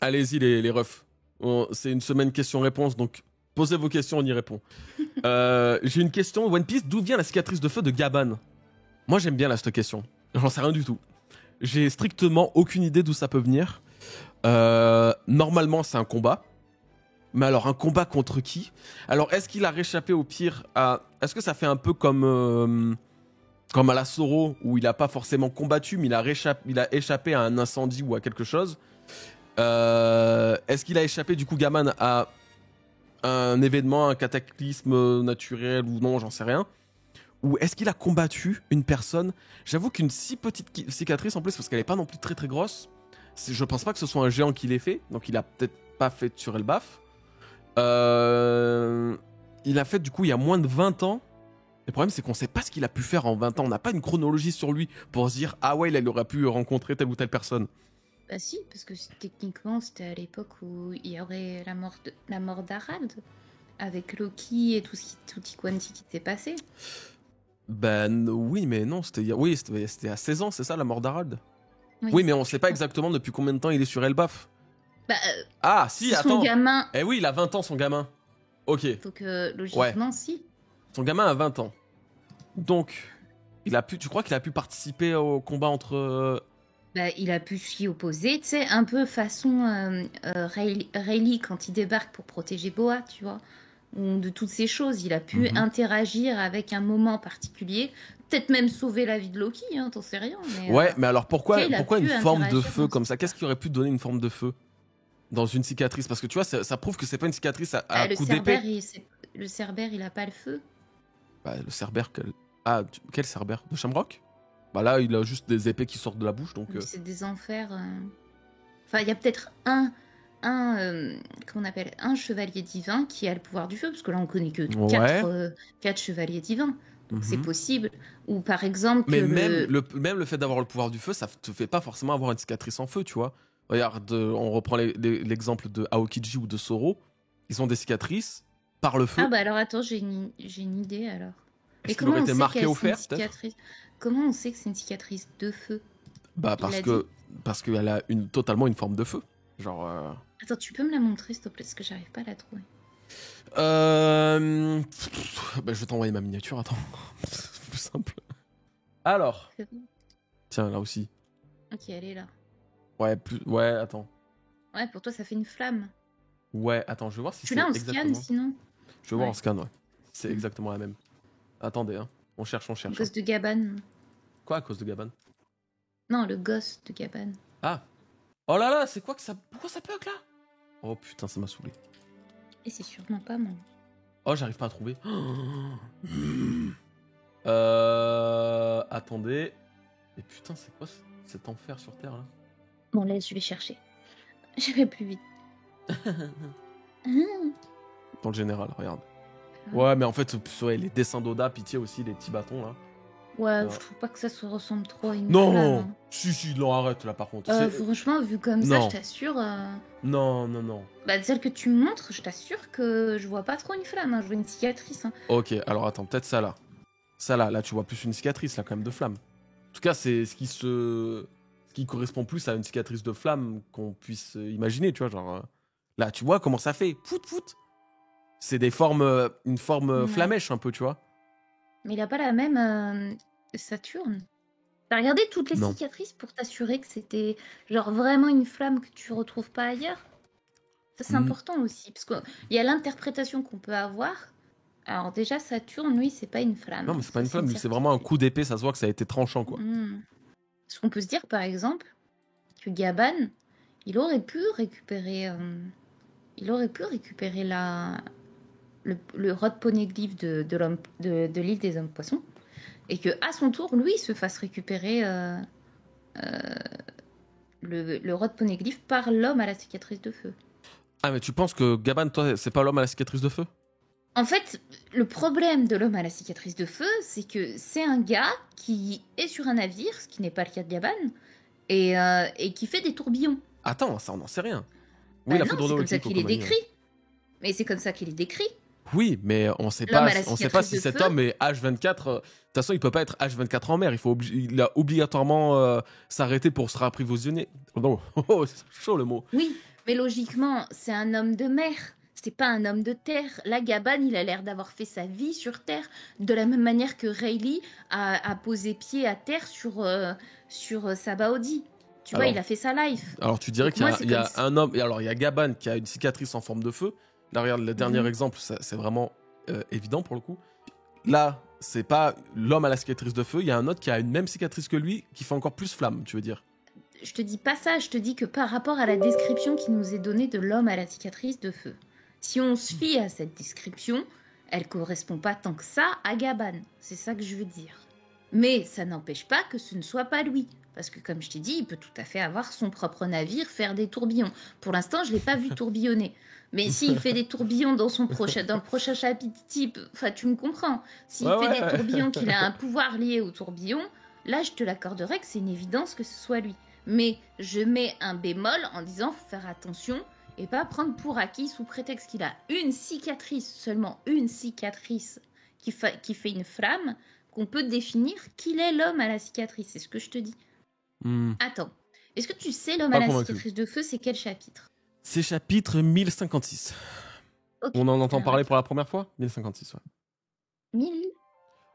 Allez-y les refs. C'est une semaine question-réponse, donc posez vos questions, on y répond. J'ai une question, One Piece, d'où vient la cicatrice de feu de Gaban? Moi j'aime bien là cette question, j'en sais rien du tout. J'ai strictement aucune idée d'où ça peut venir. Normalement c'est un combat. Mais alors un combat contre qui? Alors est-ce qu'il a réchappé au pire à... Est-ce que ça fait un peu comme à la Zoro, où il a pas forcément combattu, mais il a échappé à un incendie ou à quelque chose? Est-ce qu'il a échappé du coup Gaman à un événement, un cataclysme naturel ou non, j'en sais rien? Ou est-ce qu'il a combattu une personne? J'avoue qu'une si petite cicatrice en plus, parce qu'elle est pas non plus très très grosse, je pense pas que ce soit un géant qui l'ait fait, donc il a peut-être pas fait sur Elbaf. Il a fait du coup il y a moins de 20 ans. Le problème c'est qu'on sait pas ce qu'il a pu faire en 20 ans, on n'a pas une chronologie sur lui pour se dire ah ouais il aurait pu rencontrer telle ou telle personne. Bah si, parce que techniquement c'était à l'époque où il y aurait la mort d'Harald, avec Loki et tout Quanti qui s'est passé. Ben oui mais non, c'était à 16 ans, c'est ça la mort d'Harald? Oui, Oui mais on sait pas exactement depuis combien de temps il est sur Elbaf. Bah, Ah si, attends. son gamin. Eh oui, il a 20 ans son gamin. Ok. Donc logiquement si. Son gamin a 20 ans. Donc, tu crois qu'il a pu participer au combat entre... Bah, il a pu s'y opposer, tu sais, un peu façon Rayleigh quand il débarque pour protéger Boa, tu vois. Ou de toutes ces choses, il a pu interagir avec un moment particulier, peut-être même sauver la vie de Loki, hein, t'en sais rien. Mais, ouais, mais alors pourquoi une forme de feu comme ça? ça. Qu'est-ce qui aurait pu donner une forme de feu dans une cicatrice? Parce que tu vois, ça prouve que c'est pas une cicatrice à coup d'épée. Le Cerbère, il a pas le feu. Bah, le Cerbère, quel Cerbère? De Shamrock? Bah là, il a juste des épées qui sortent de la bouche, donc... C'est des enfers. Enfin, il y a peut-être comment on appelle, un chevalier divin qui a le pouvoir du feu, parce que là, on connaît que quatre chevaliers divins. Donc c'est possible. Ou par exemple... Mais même le fait d'avoir le pouvoir du feu, ça te fait pas forcément avoir une cicatrice en feu, tu vois. Regarde, on reprend l'exemple de Aokiji ou de Zoro. Ils ont des cicatrices par le feu. Ah bah alors attends, j'ai une idée alors. Est-ce qu'il aurait été marqué au fer, peut-être? Comment on sait que c'est une cicatrice de feu? Bah parce qu'elle a totalement une forme de feu. Genre... Attends, tu peux me la montrer s'il te plaît, parce que j'arrive pas à la trouver. Bah, je vais t'envoyer ma miniature, attends. C'est plus simple. Alors. Tiens, là aussi. Ok, elle est là. Ouais, attends. Ouais, pour toi, ça fait une flamme. Ouais, attends, je vais voir si tu c'est l'as en exactement... scan, sinon? Je vais voir en scan, ouais. C'est exactement la même. Attendez, hein. On cherche. À cause de Gaban. Quoi, à cause de Gaban? Non, le gosse de Gaban. Ah. Oh là là, c'est quoi que ça... Pourquoi ça bug, là? Oh putain, ça m'a saoulé. Et c'est sûrement pas moi. Oh, j'arrive pas à trouver. Attendez. Et putain, c'est quoi cet enfer sur Terre, là? Bon, laisse, je vais chercher. Je vais plus vite. Dans le général, regarde. Ouais, mais en fait, les dessins d'Oda, pitié aussi, les petits bâtons, là. Ouais, je trouve pas que ça se ressemble trop à une non flamme. Hein. Si, non, arrête, là, par contre. Franchement, vu comme ça, je t'assure... Non. Bah, celle que tu me montres, je t'assure que je vois pas trop une flamme, hein. Je vois une cicatrice. Hein. Ok, alors attends, peut-être ça, là. Ça, là, tu vois plus une cicatrice, là, quand même, de flamme. En tout cas, c'est ce qui correspond plus à une cicatrice de flamme qu'on puisse imaginer, tu vois, genre... Là, tu vois comment ça fait? Fout. C'est une forme flamèche, un peu, tu vois. Mais il a pas la même Saturne. T'as regardé toutes les cicatrices pour t'assurer que c'était genre vraiment une flamme que tu retrouves pas ailleurs? Ça, c'est important aussi, parce qu'il y a l'interprétation qu'on peut avoir. Alors déjà, Saturne, lui, c'est pas une flamme. Non, mais c'est pas une flamme, lui, c'est vraiment un coup d'épée, ça se voit que ça a été tranchant, quoi. Parce qu'on peut se dire, par exemple, que Gaban, il aurait pu récupérer le rod poneglyph de l'île des hommes poissons, et que à son tour, lui, se fasse récupérer le rod poneglyph par l'homme à la cicatrice de feu. Ah, mais tu penses que Gaban, toi, c'est pas l'homme à la cicatrice de feu? En fait, le problème de l'homme à la cicatrice de feu, c'est que c'est un gars qui est sur un navire, ce qui n'est pas le cas de Gaban, et qui fait des tourbillons. Attends, ça, on n'en sait rien. Oui, la foudre c'est comme ça qu'il est décrit. Mais c'est comme ça qu'il est décrit. Oui, mais on sait pas si cet homme est H24. De toute façon, il peut pas être H24 en mer. Il a obligatoirement s'arrêter pour se réapprovisionner. Non, c'est chaud le mot. Oui. Mais logiquement, c'est un homme de mer. C'est pas un homme de terre. Là, Gaban, il a l'air d'avoir fait sa vie sur terre, de la même manière que Rayleigh a posé pied à terre sur Sabaody. Tu vois, Alors, il a fait sa life. alors tu dirais Donc qu'il y moi, a, c'est il y comme a si... un homme, et alors il y a Gaban qui a une cicatrice en forme de feu. Là, regarde, le dernier Mhm. exemple, c'est vraiment évident pour le coup. Là, c'est pas l'homme à la cicatrice de feu, il y a un autre qui a une même cicatrice que lui, qui fait encore plus flamme, tu veux dire. Je te dis pas ça, je te dis que par rapport à la description qui nous est donnée de l'homme à la cicatrice de feu, si on se fie à cette description, elle correspond pas tant que ça à Gaban. C'est ça que je veux dire. Mais ça n'empêche pas que ce ne soit pas lui. Parce que comme je t'ai dit, il peut tout à fait avoir son propre navire, faire des tourbillons. Pour l'instant, je l'ai pas vu tourbillonner. Mais s'il fait des tourbillons dans le prochain chapitre type, enfin tu me comprends. S'il Ouais, fait des ouais. tourbillons, qu'il a un pouvoir lié aux tourbillons, là je te l'accorderai que c'est une évidence que ce soit lui. Mais je mets un bémol en disant faut faire attention et pas prendre pour acquis sous prétexte qu'il a une cicatrice, seulement une cicatrice qui fait une flamme, qu'on peut définir qu'il est l'homme à la cicatrice. C'est ce que je te dis. Hmm, Attends, est-ce que tu sais l'homme à pas la convaincu. cicatrice de feu, c'est quel chapitre? C'est chapitre 1056. Ok. On en entend Alors, parler attends. pour la première fois 1056, ouais. 1000.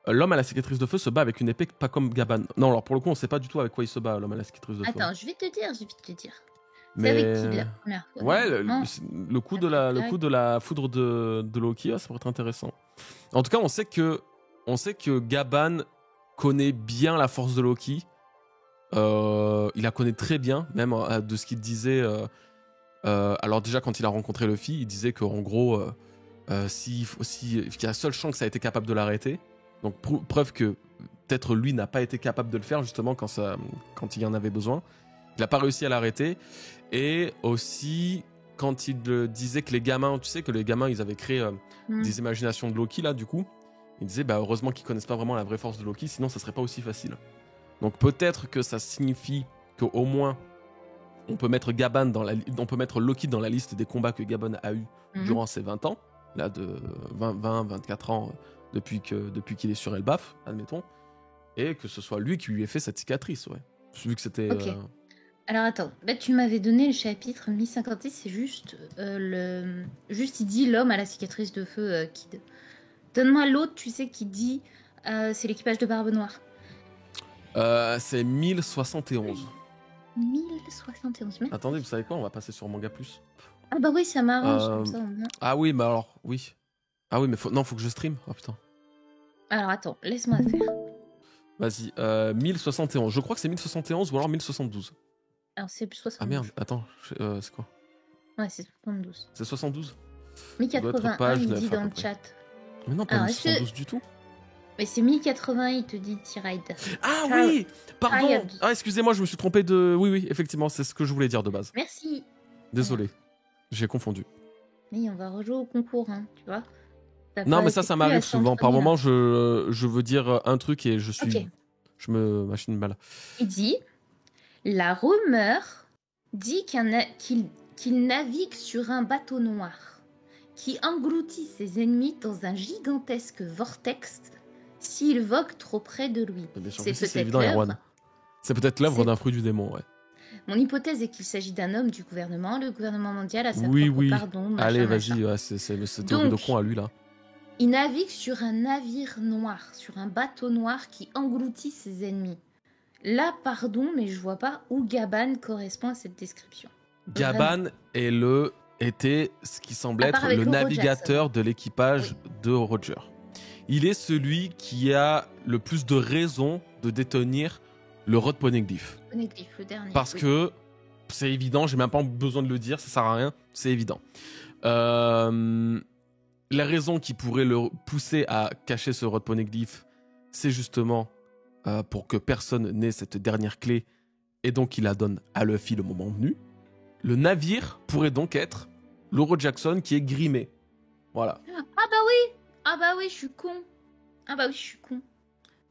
L'homme à la cicatrice de feu se bat avec une épée pas comme Gaban. Non, alors pour le coup, on sait pas du tout avec quoi il se bat, l'homme à la cicatrice de feu. Attends, je vais te dire. C'est avec qui Mais la première fois? ouais, Non. le coup de la foudre de Loki, ça pourrait être intéressant. En tout cas, on sait que Gaban connaît bien la force de Loki. Il la connaît très bien, même de ce qu'il disait. Alors déjà, quand il a rencontré Luffy, il disait qu'en gros, qu'il y a seule chance que ça a été capable de l'arrêter. Donc preuve que peut-être lui n'a pas été capable de le faire justement quand il y en avait besoin. Il n'a pas réussi à l'arrêter. Et aussi, quand il disait que les gamins, tu sais que les gamins, ils avaient créé des imaginations de Loki, là, du coup, il disait, bah, heureusement qu'ils connaissent pas vraiment la vraie force de Loki, sinon ça serait pas aussi facile. Donc peut-être que ça signifie qu'au moins, on peut mettre Loki dans la liste des combats que Gaban a eu durant ses 20 ans, là, de 24 ans, depuis qu'il est sur Elbaf, admettons, et que ce soit lui qui lui ait fait cette cicatrice, ouais. Vu que c'était... Ok. Alors attends, là tu m'avais donné le chapitre 1056, c'est juste juste il dit l'homme à la cicatrice de feu Kid. Donne-moi l'autre, tu sais, qui dit c'est l'équipage de Barbe Noire. C'est 1071. 1071 mètres. Attendez, vous savez quoi? On va passer sur Manga Plus. Ah bah oui, ça m'arrange comme ça au moins. Ah oui, mais alors, oui. Ah oui, mais faut que je stream. Oh putain. Alors attends, laisse-moi faire. Vas-y, 1071. Je crois que c'est 1071 ou alors 1072. Alors c'est 72. Ah merde, attends, c'est quoi? Ouais, c'est 72. C'est 72? 1081, page il 9, dit à dans peu le près. chat. Mais non, pas Alors, 1072 du tout. Mais c'est 1080, il te dit T-Ride. Ah Ciao. oui, pardon. Tired. Ah, excusez-moi, je me suis trompé de... Oui, effectivement, c'est ce que je voulais dire de base. Merci. Désolé, j'ai confondu. Oui, on va rejouer au concours, hein, tu vois. Non, mais ça m'arrive souvent. Par moment, je veux dire un truc et je suis... Ok. Je me machine mal. Il dit la rumeur dit qu'il navigue sur un bateau noir qui engloutit ses ennemis dans un gigantesque vortex s'il vogue trop près de lui. Bien sûr, C'est que si, c'est peut-être évident, l'œuvre. Erwan. C'est peut-être l'œuvre d'un fruit du démon, ouais. Mon hypothèse est qu'il s'agit d'un homme du gouvernement. Le gouvernement mondial a sa Oui, propre oui. pardon. Machin, Allez, machin. vas-y, ouais, c'est théorie de Donc, con à lui, là. Il navigue sur un navire noir, sur un bateau noir qui engloutit ses ennemis. Là, pardon, mais je vois pas où Gaban correspond à cette description. Gaban était ce qui semble À part être avec le le navigateur de l'équipage de Roger. Il est celui qui a le plus de raisons de détenir le Rod Poneglyph. Poneglyph, le dernier. Parce oui. que c'est évident, j'ai même pas besoin de le dire, ça sert à rien, c'est évident. La raison qui pourrait le pousser à cacher ce Rod Poneglyph, c'est justement pour que personne n'ait cette dernière clé, et donc il la donne à Luffy le moment venu. Le navire pourrait donc être Loro Jackson qui est grimé. Voilà. Ah bah oui, je suis con.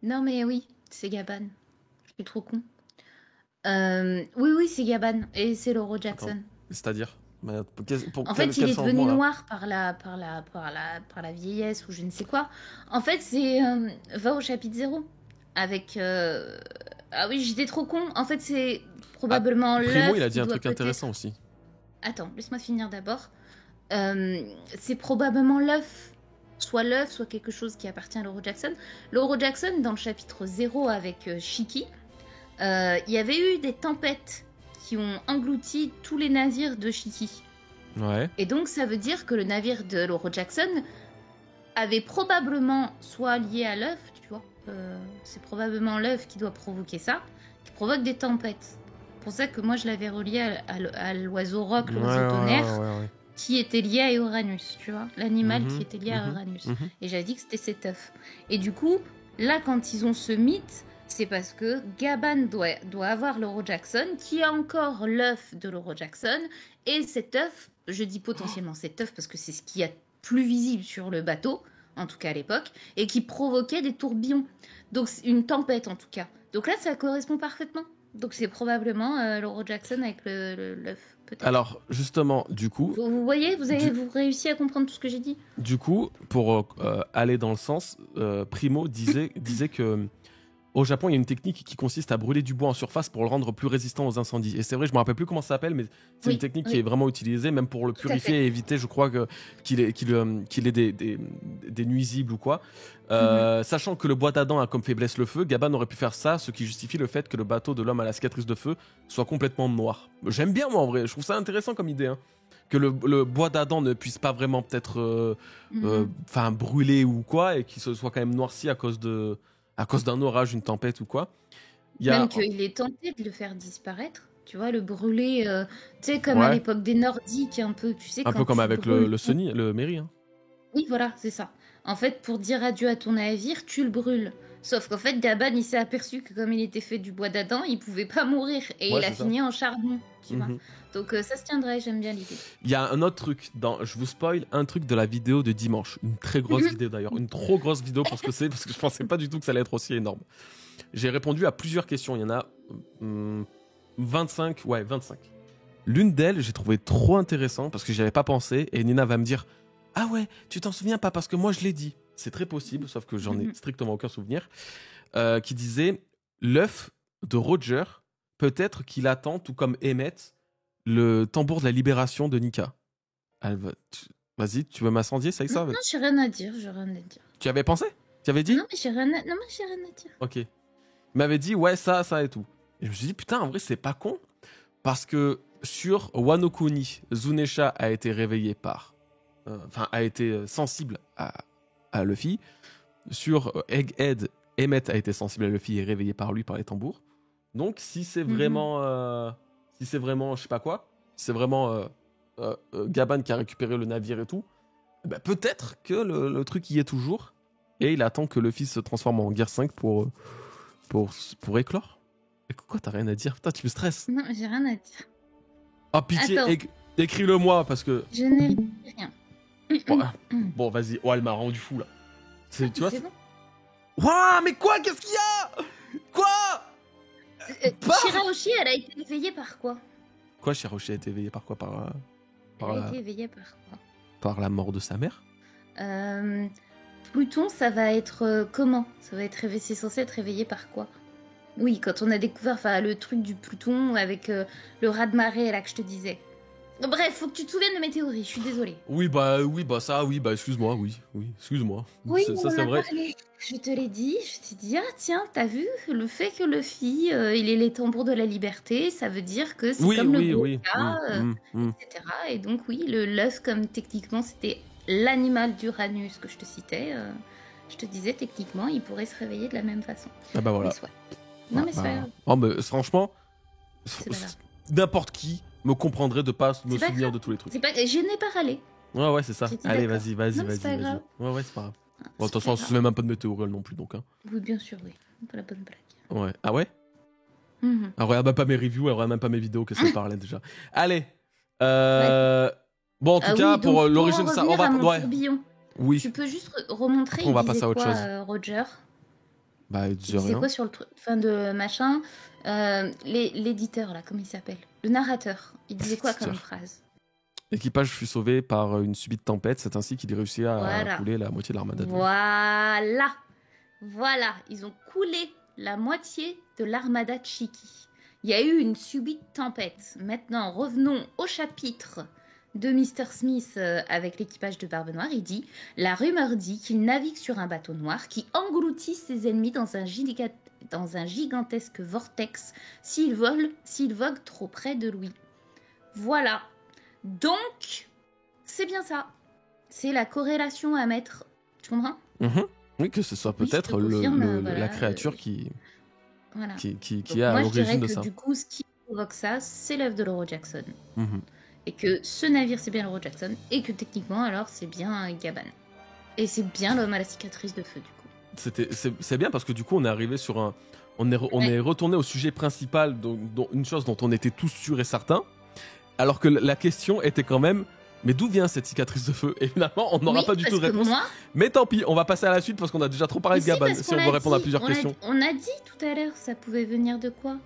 Non mais oui, c'est Gaban. Je suis trop con. Oui, c'est Gaban et c'est Loro Jackson. Attends, c'est-à-dire En fait, il est devenu noir par la vieillesse ou je ne sais quoi. En fait, c'est va au chapitre 0 avec ah oui, j'étais trop con. En fait, c'est probablement Primo, l'œuf il a dit qui un doit truc peut-être- intéressant aussi. Attends, laisse-moi finir d'abord. C'est probablement l'œuf. Soit l'œuf, soit quelque chose qui appartient à Lauro Jackson. Lauro Jackson, dans le chapitre 0 avec Shiki, il y avait eu des tempêtes qui ont englouti tous les navires de Shiki. Ouais. Et donc, ça veut dire que le navire de Lauro Jackson avait probablement, soit lié à l'œuf, tu vois, c'est probablement l'œuf qui doit provoquer ça, qui provoque des tempêtes. C'est pour ça que moi, je l'avais relié à l'oiseau roc, l'oiseau tonnerre, ouais. qui était lié à Uranus, tu vois, l'animal qui était lié à Uranus. Et j'avais dit que c'était cet œuf. Et du coup, là, quand ils ont ce mythe, c'est parce que Gaban doit avoir Lauro Jackson, qui a encore l'œuf de Lauro Jackson, et cet œuf, je dis potentiellement cet œuf parce que c'est ce qu'il y a de plus visible sur le bateau, en tout cas à l'époque, et qui provoquait des tourbillons. Donc une tempête en tout cas. Donc là, ça correspond parfaitement. Donc c'est probablement Lauro Jackson avec l'œuf, peut-être. Alors, justement, du coup... Vous voyez, vous avez réussi à comprendre tout ce que j'ai dit? Du coup, pour aller dans le sens, Primo disait que au Japon, il y a une technique qui consiste à brûler du bois en surface pour le rendre plus résistant aux incendies. Et c'est vrai, je me rappelle plus comment ça s'appelle, mais c'est une technique qui est vraiment utilisée, même pour le purifier et éviter, je crois, qu'il ait des nuisibles ou quoi. Sachant que le bois d'Adam a comme faiblesse le feu, Gaban aurait pu faire ça, ce qui justifie le fait que le bateau de l'homme à la cicatrice de feu soit complètement noir. J'aime bien, moi, en vrai. Je trouve ça intéressant comme idée, hein. Que le bois d'Adam ne puisse pas vraiment peut-être brûler ou quoi, et qu'il se soit quand même noirci à cause d'un orage, une tempête ou quoi. Même qu'il est tenté de le faire disparaître, tu vois, le brûler, tu sais, comme à l'époque des Nordiques, un peu, tu sais. Un peu comme avec le Sunny, le Mary. Hein. Oui, voilà, c'est ça. En fait, pour dire adieu à ton navire, tu le brûles. Sauf qu'en fait, Gaban, il s'est aperçu que comme il était fait du bois d'Adam, il pouvait pas mourir. Et il a fini en charbon, tu vois. Donc ça se tiendrait, j'aime bien l'idée. Il y a un autre truc, je vous spoil un truc de la vidéo de dimanche. Une très grosse vidéo d'ailleurs. Une trop grosse vidéo pour ce que c'est, parce que je pensais pas du tout que ça allait être aussi énorme. J'ai répondu à plusieurs questions. Il y en a 25. Ouais, 25. L'une d'elles, j'ai trouvé trop intéressant parce que j'y avais pas pensé. Et Nina va me dire: ah ouais, tu t'en souviens pas parce que moi je l'ai dit. C'est très possible, sauf que j'en ai strictement aucun souvenir. Qui disait: l'œuf de Roger, peut-être qu'il attend, tout comme Emmett, le tambour de la libération de Nika. Vas-y, tu veux m'incendier, ça y ça? Non, j'ai rien à dire, Tu avais pensé? Tu avais dit? Non, mais j'ai rien à dire. Ok. Il m'avait dit, ouais, ça et tout. Et je me suis dit, putain, en vrai, c'est pas con. Parce que sur Wano Kuni, Zunesha a été réveillé par... a été sensible à Luffy. Sur Egghead, Emmett a été sensible à Luffy et réveillé par lui, par les tambours. Donc, si c'est vraiment... je sais pas quoi, c'est vraiment Gaban qui a récupéré le navire et tout, bah, peut-être que le truc y est toujours et il attend que Luffy se transforme en Gear 5 pour éclore. Et quoi, t'as rien à dire? Putain, tu me stresses. Non, j'ai rien à dire. Oh, pitié, écris-le-moi parce que... Je n'ai rien. Bon, vas-y. Oh, elle m'a rendu fou là. Tu vois? C'est bon. Ouah, mais quoi? Qu'est-ce qu'il y a? Quoi? Shirahoshi, elle a été éveillée par quoi? Quoi, Shirahoshi a été éveillée par quoi? Elle a été éveillée par quoi? Par la mort de sa mère? Pluton, ça va être comment? Ça va être réveillé, c'est censé être réveillé par quoi? Oui, quand on a découvert le truc du Pluton avec le raz-de-marée là que je te disais. Bref, faut que tu te souviennes de mes théories, je suis désolée. Oui, excuse-moi, excuse-moi. Oui, ça c'est vrai. Parlé. Je te l'ai dit, je t'ai dit, ah tiens, t'as vu, le fait que Luffy, il est les tambours de la liberté, ça veut dire que c'est comme le Goka, etc. Et donc oui, l'œuf, comme techniquement c'était l'animal d'Uranus que je te citais, je te disais techniquement, il pourrait se réveiller de la même façon. Ah bah voilà. Non mais c'est pas grave. Oh, mais franchement, n'importe qui me comprendrait de pas me souvenir de tous les trucs. Je n'ai pas râlé. Ouais, c'est ça. Allez, vas-y. Ouais, c'est pas grave. Bon, de toute façon, on se souvient même pas de mes théories non plus, donc. Hein. Oui, bien sûr, oui. Pas la bonne blague. Ouais. Ah ouais? Elle regarde même pas mes reviews, elle regarde même pas mes vidéos, qu'est-ce qu'elle parlait déjà. Allez. Bon, en tout cas, pour l'origine de ça, on va... Oui. Tu peux juste remontrer. Après, on va passer à autre chose. Roger. Bah, il disait quoi sur le fin de machin? L'éditeur, là, comment il s'appelle? Le narrateur. Il disait quoi comme phrase? L'équipage fut sauvé par une subite tempête, c'est ainsi qu'il réussit à couler la moitié de l'armada. Voilà, ils ont coulé la moitié de l'armada de Shiki. Il y a eu une subite tempête. Maintenant, revenons au chapitre de Mr. Smith avec l'équipage de Barbe Noire. Il dit « La rumeur dit qu'il navigue sur un bateau noir qui engloutit ses ennemis dans un gigantesque vortex s'il vogue trop près de lui. » Voilà. Donc, c'est bien ça. C'est la corrélation à mettre. Tu comprends? Oui, que ce soit Oui, je te peut-être confirme, la voilà, créature qui voilà. est Donc à moi, je l'origine dirais de que ça. du coup, ce qui provoque ça, c'est l'œuvre de l'Euro Jackson. Mhm. Et que ce navire, c'est bien l'Euro Jackson. Et que techniquement, alors, c'est bien Gaban. Et c'est bien l'homme à la cicatrice de feu, du coup. C'est bien parce que du coup, on est arrivé sur un. On est retourné au sujet principal, dont une chose dont on était tous sûrs et certains. Alors que la question était quand même. Mais d'où vient cette cicatrice de feu? Et finalement, on n'aura pas du tout de réponse. Moi, mais tant pis, on va passer à la suite parce qu'on a déjà trop parlé de Gaban. Si on veut répondre à plusieurs questions. On a dit tout à l'heure, ça pouvait venir de quoi?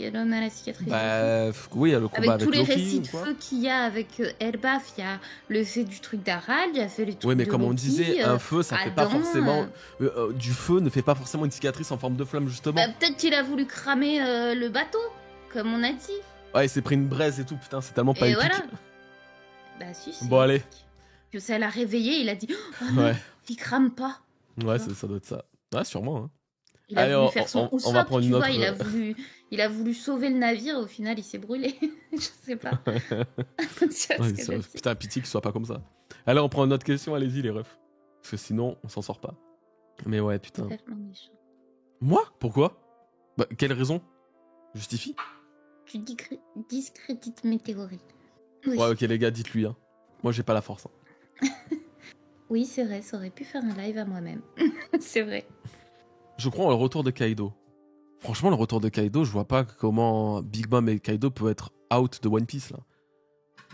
L'homme à la cicatrice de feu. Oui, il y a le combat avec tous les Loki, récits de feu qu'il y a avec Elbaf, il y a le fait du truc d'Harald, il y a fait le truc de mais comme on Loki, disait, un feu, ça fait pas Adam, forcément. Du feu ne fait pas forcément une cicatrice en forme de flamme, justement. Peut-être qu'il a voulu cramer le bateau, comme on a dit. Ouais, il s'est pris une braise et tout, putain, c'est tellement pas Et épique. voilà. Bah si, Bon, allez. Que ça l'a réveillé, il a dit oh, non, il crame pas. Ouais, ça doit être ça. Ouais, sûrement. Hein. Il a voulu faire son on va prendre une autre... il a voulu sauver le navire, au final il s'est brûlé. Je sais pas. Putain, pitié qu'il soit pas comme ça. Allez, on prend une autre question, allez-y les refs. Parce que sinon, on s'en sort pas. Mais ouais, putain. Moi? Pourquoi? Quelle raison? Justifie? Tu discrédites mes théories. Oui. Ouais, ok les gars, dites-lui. Hein. Moi, j'ai pas la force. Hein. Oui, c'est vrai, ça aurait pu faire un live à moi-même. C'est vrai. Je crois au retour de Kaido. Franchement, le retour de Kaido, je vois pas comment Big Mom et Kaido peuvent être out de One Piece, là.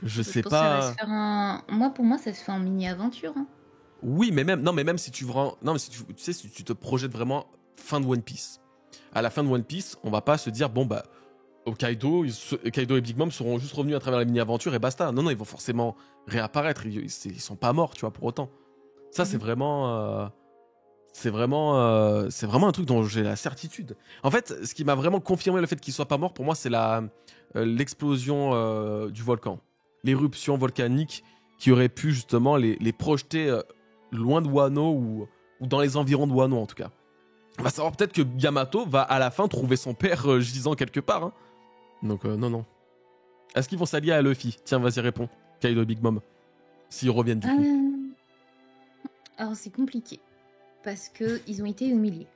Je sais pas... Moi, pour moi, ça se fait en mini-aventure. Hein. Oui, mais même si tu vends... Non, mais si tu te projettes vraiment fin de One Piece. À la fin de One Piece, on va pas se dire, bon, bah... Kaido et Big Mom seront juste revenus à travers la mini-aventure et basta. Non, ils vont forcément réapparaître. Ils sont pas morts, tu vois, pour autant. Ça, c'est vraiment... C'est vraiment un truc dont j'ai la certitude. En fait, ce qui m'a vraiment confirmé le fait qu'ils soient pas morts, pour moi, c'est l'explosion du volcan. L'éruption volcanique qui aurait pu justement les projeter loin de Wano ou dans les environs de Wano, en tout cas. On va savoir peut-être que Yamato va à la fin trouver son père gisant quelque part. Hein. Donc, non. Est-ce qu'ils vont s'allier à Luffy? Tiens, vas-y, réponds. Kaido et Big Mom. S'ils reviennent du coup. Alors, c'est compliqué. Parce qu'ils ont été humiliés.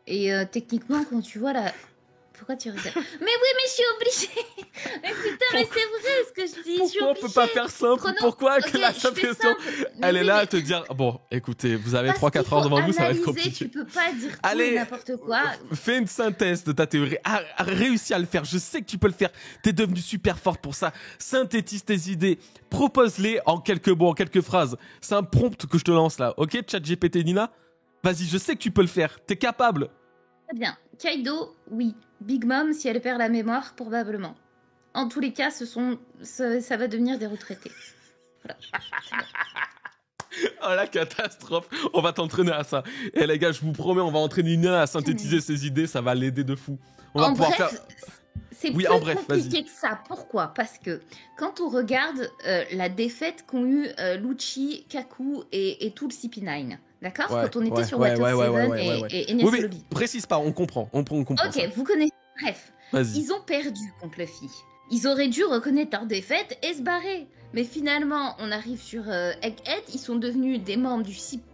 Et techniquement, quand tu vois la... Pourquoi tu rigoles? Mais oui, mais je suis obligée. Mais putain, mais c'est vrai ce que je dis. Pourquoi on peut pas faire simple? Pourquoi que la simple question, elle est là à te dire, bon, écoutez, vous avez 3-4 heures devant vous, ça va être compliqué. Tu peux pas dire tout et n'importe quoi. Fais une synthèse de ta théorie. Réussis à le faire. Je sais que tu peux le faire. T'es devenue super forte pour ça. Synthétise tes idées. Propose-les en quelques mots, en quelques phrases. C'est un prompt que je te lance là. Ok, ChatGPT Nina? Vas-y, je sais que tu peux le faire. T'es capable. Très bien. Kaido, oui. Big Mom, si elle perd la mémoire, probablement. En tous les cas, ça va devenir des retraités. Voilà. Oh la catastrophe. On va t'entraîner à ça. Et les gars, je vous promets, on va entraîner Nina à synthétiser ses idées. Ça va l'aider de fou. On va pouvoir faire... C'est plus compliqué que ça. Pourquoi? Parce que quand on regarde la défaite qu'ont eu Lucci, Kaku et tout le CP9, d'accord? Quand on était sur Water 7 et Ines Lobby. Oui, précise pas, on comprend. Ok, ça. Vous connaissez. Bref, ils ont perdu contre Luffy. Ils auraient dû reconnaître leur défaite et se barrer. Mais finalement, on arrive sur Egghead, ils sont devenus des membres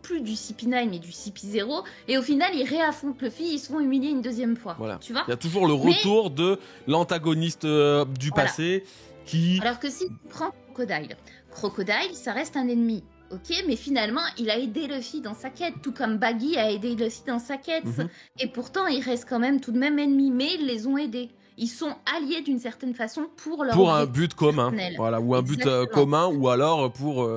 plus du CP9 mais du CP0. Et au final, ils réaffrontent Luffy, ils se font humilier une deuxième fois. Voilà. Tu vois? Il y a toujours le retour de l'antagoniste du passé qui... Alors que si tu prends Crocodile, ça reste un ennemi. Ok, mais finalement, il a aidé Luffy dans sa quête, tout comme Baggy a aidé Luffy dans sa quête. Et pourtant, ils restent quand même tout de même ennemis, mais ils les ont aidés. Ils sont alliés d'une certaine façon pour un but commun, voilà, ou un but commun, ou alors pour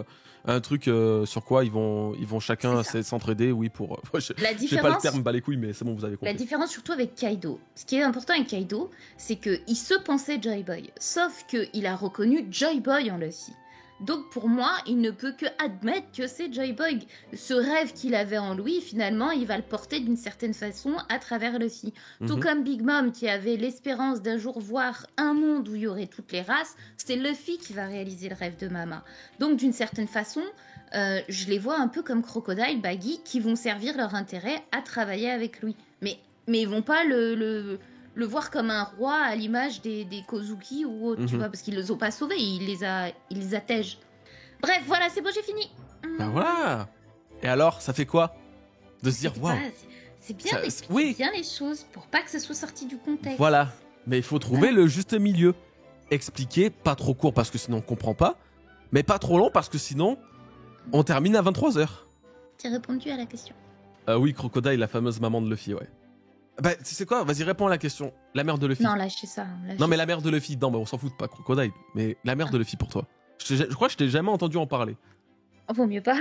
un truc sur quoi ils vont chacun s'entraider, oui, pour... J'ai pas le terme, les couilles, mais c'est bon, vous avez compris. La différence surtout avec Kaido, ce qui est important avec Kaido, c'est qu'il se pensait Joy Boy, sauf qu'il a reconnu Joy Boy en Luffy. Donc pour moi, il ne peut que admettre que c'est Joy Boy. Ce rêve qu'il avait en lui, finalement, il va le porter d'une certaine façon à travers Luffy. Tout comme Big Mom qui avait l'espérance d'un jour voir un monde où il y aurait toutes les races, c'est Luffy qui va réaliser le rêve de Mama. Donc d'une certaine façon, je les vois un peu comme Crocodile, Baggy, qui vont servir leur intérêt à travailler avec lui. Mais ils vont pas le voir comme un roi à l'image des Kozuki ou autres, tu vois, parce qu'ils les ont pas sauvés, il les attège. Bref, voilà, c'est bon, j'ai fini. Bah voilà. Et alors, ça fait quoi de se dire, waouh. C'est bien d'expliquer bien les choses pour pas que ça soit sorti du contexte. Voilà, mais il faut trouver le juste milieu. Expliquer, pas trop court parce que sinon on comprend pas, mais pas trop long parce que sinon on termine à 23h. Tu as répondu à la question. Oui, Crocodile, la fameuse maman de Luffy, ouais. Bah, tu sais quoi, vas-y, réponds à la question. La mère de Luffy. Non, lâchez ça. Non, mais la mère de Luffy, non, mais on s'en fout, pas Crocodile, mais la mère de Luffy pour toi. Je crois que je t'ai jamais entendu en parler. Vaut mieux pas.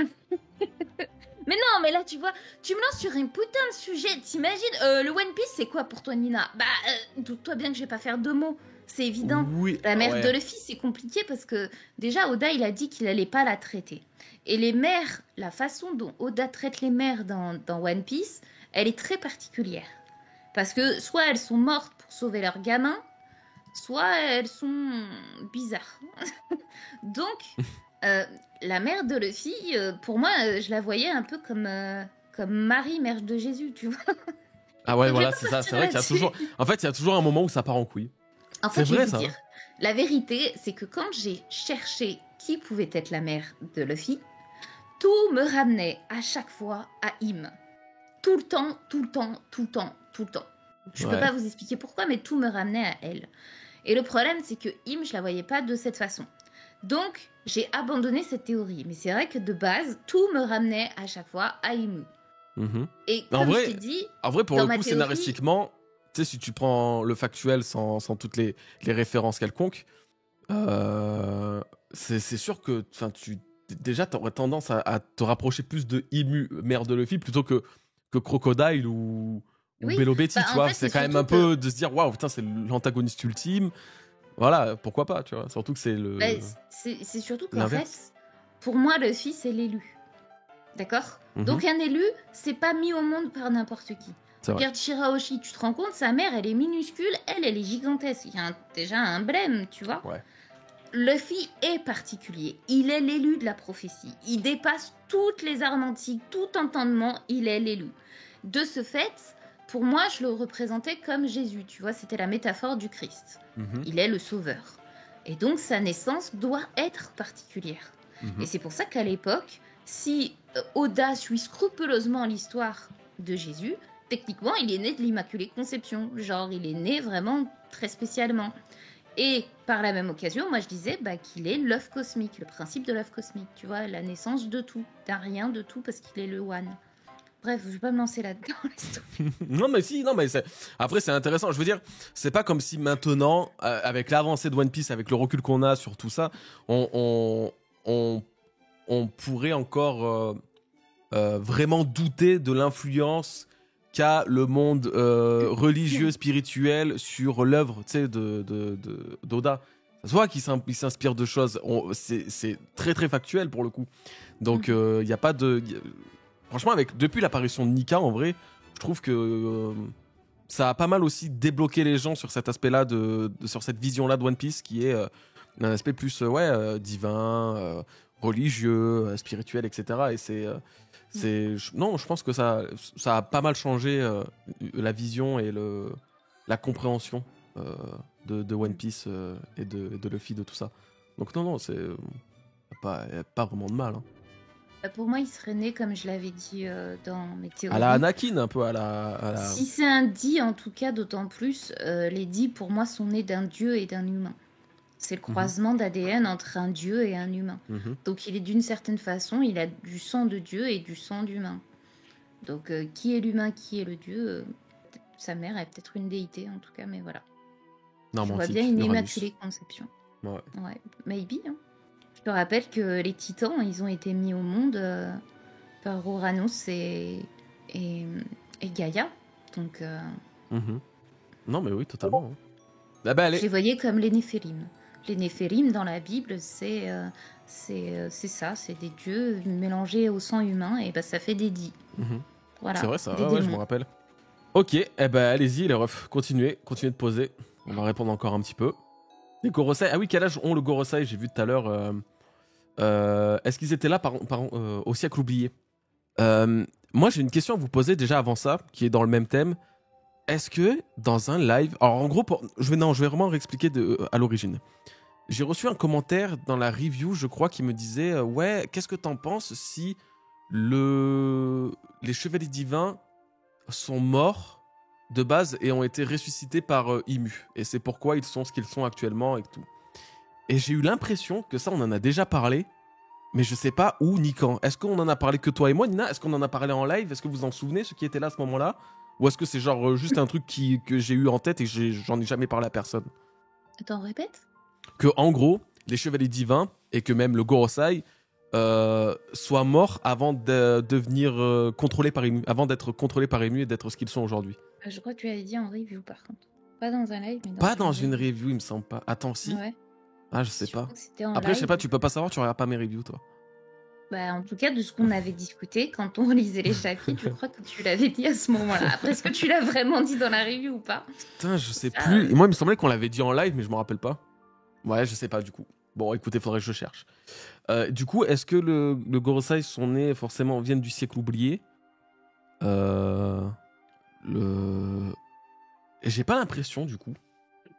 Mais non, mais là, tu vois, tu me lances sur un putain de sujet. T'imagines, le One Piece, c'est quoi pour toi, Nina? Bah, doute-toi bien que je vais pas faire 2 mots. C'est évident. Oui, la mère de Luffy, c'est compliqué parce que déjà, Oda, il a dit qu'il allait pas la traiter. Et les mères, la façon dont Oda traite les mères dans One Piece, elle est très particulière. Parce que soit elles sont mortes pour sauver leurs gamins, soit elles sont bizarres. Donc, la mère de Luffy, pour moi, je la voyais un peu comme Marie, mère de Jésus, tu vois. Ah ouais, voilà, c'est ça. C'est vrai qu'il y a toujours... En fait, il y a toujours un moment où ça part en couille. En fait, je vais vous dire, la vérité, c'est que quand j'ai cherché qui pouvait être la mère de Luffy, tout me ramenait à chaque fois à Im. Tout le temps. Je peux pas vous expliquer pourquoi, mais tout me ramenait à elle. Et le problème, c'est que Im, je la voyais pas de cette façon. Donc, j'ai abandonné cette théorie. Mais c'est vrai que de base, tout me ramenait à chaque fois à Imu. Et comme je t'ai dit... En vrai, pour le coup, scénaristiquement, tu sais, si tu prends le factuel sans toutes les références quelconques, c'est sûr que déjà, tu aurais tendance à te rapprocher plus de Imu, mère de Luffy, plutôt que Crocodile ou Bello Betty, tu vois. C'est quand même un peu de se dire, waouh, putain, c'est l'antagoniste ultime. Voilà, pourquoi pas, tu vois. Surtout que c'est le... c'est surtout qu'en fait, pour moi, Luffy, c'est l'élu. D'accord? Donc un élu, c'est pas mis au monde par n'importe qui. Regarde Shirahoshi, tu te rends compte, sa mère, elle est minuscule, elle est gigantesque. Il y a déjà un blême, tu vois. Luffy est particulier. Il est l'élu de la prophétie. Il dépasse toutes les armes antiques, tout entendement, il est l'élu. De ce fait, pour moi, je le représentais comme Jésus, tu vois, c'était la métaphore du Christ. Il est le sauveur. Et donc, sa naissance doit être particulière. Et c'est pour ça qu'à l'époque, si Oda suit scrupuleusement l'histoire de Jésus, techniquement, il est né de l'Immaculée Conception. Genre, il est né vraiment très spécialement. Et par la même occasion, moi je disais qu'il est l'œuf cosmique, le principe de l'œuf cosmique, tu vois, la naissance de tout, d'un rien, de tout, parce qu'il est le One. Bref, je vais pas me lancer là-dedans. non mais après c'est intéressant. Je veux dire, c'est pas comme si maintenant, avec l'avancée de One Piece, avec le recul qu'on a sur tout ça, on pourrait encore vraiment douter de l'influence qu'a le monde religieux, spirituel sur l'œuvre, tu sais, d'Oda. Ça se voit qu'il s'inspire de choses. C'est très très factuel pour le coup. Donc il y a pas de... Franchement, depuis l'apparition de Nika, en vrai, je trouve que ça a pas mal aussi débloqué les gens sur cet aspect-là, sur cette vision-là de One Piece, qui est un aspect plus divin, religieux, spirituel, etc. Et non, je pense que ça a pas mal changé la vision et la compréhension de One Piece et de Luffy, de tout ça. Donc non, c'est pas vraiment de mal. Hein. Pour moi, il serait né, comme je l'avais dit dans mes théories. À la Anakin, un peu à la... Si c'est un Di, en tout cas, d'autant plus, les Di, pour moi, sont nés d'un dieu et d'un humain. C'est le croisement d'ADN entre un dieu et un humain. Donc, il est d'une certaine façon, il a du sang de dieu et du sang d'humain. Donc, qui est l'humain, qui est le dieu Sa mère est peut-être une déité, en tout cas, mais voilà. Je vois bien une immaculée conception. Ouais, maybe, hein. Je te rappelle que les Titans, ils ont été mis au monde par Uranus et Gaïa. Donc. Non, mais oui, totalement. Je les voyais comme les Néphilim. les Néphilim dans la Bible, c'est ça, c'est des dieux mélangés au sang humain, et bah ça fait des dits. Voilà, C'est vrai ça, des ouais, je démons. me rappelle. Ok, eh ben allez-y les refs, continuez de poser. On va répondre encore un petit peu. Les Gorosei, ah oui, quel âge ont le Gorosei? J'ai vu tout à l'heure. Est-ce qu'ils étaient là au siècle oublié? Moi j'ai une question à vous poser déjà avant ça, qui est dans le même thème. Est-ce que dans un live... Alors en gros, je vais vraiment réexpliquer à l'origine. J'ai reçu un commentaire dans la review, je crois, qui me disait ouais, qu'est-ce que t'en penses si les chevaliers divins sont morts de base et ont été ressuscités par Imu. Et c'est pourquoi ils sont ce qu'ils sont actuellement et tout. Et j'ai eu l'impression que ça, on en a déjà parlé, mais je sais pas où ni quand. Est-ce qu'on en a parlé que toi et moi, Nina? Est-ce qu'on en a parlé en live? Est-ce que vous en souvenez, ceux qui étaient là à ce moment-là? Ou est-ce que c'est genre juste un truc que j'ai eu en tête et j'en ai jamais parlé à personne? Attends, répète. Que en gros, les chevaliers divins et que même le Gorosei soient morts avant de devenir contrôlés par Imu, avant d'être contrôlés par Imu et d'être ce qu'ils sont aujourd'hui. Je crois que tu avais dit en review par contre. Pas dans un live, mais Pas dans une review, il me semble pas. Attends, si. Ouais. Ah, je sais pas. Après, live. je sais pas, tu peux pas savoir, tu regardes pas mes reviews, toi. Bah, en tout cas, de ce qu'on avait discuté, quand on lisait les chapitres, je crois que tu l'avais dit à ce moment-là. Après, est-ce que tu l'as vraiment dit dans la review ou pas? Putain, je sais plus. Et moi, il me semblait qu'on l'avait dit en live, mais je me rappelle pas. Ouais, je sais pas, du coup. Bon, écoutez, faudrait que je cherche. Du coup, est-ce que le Gorosei sont nés forcément, viennent du siècle oublié? J'ai pas l'impression, du coup.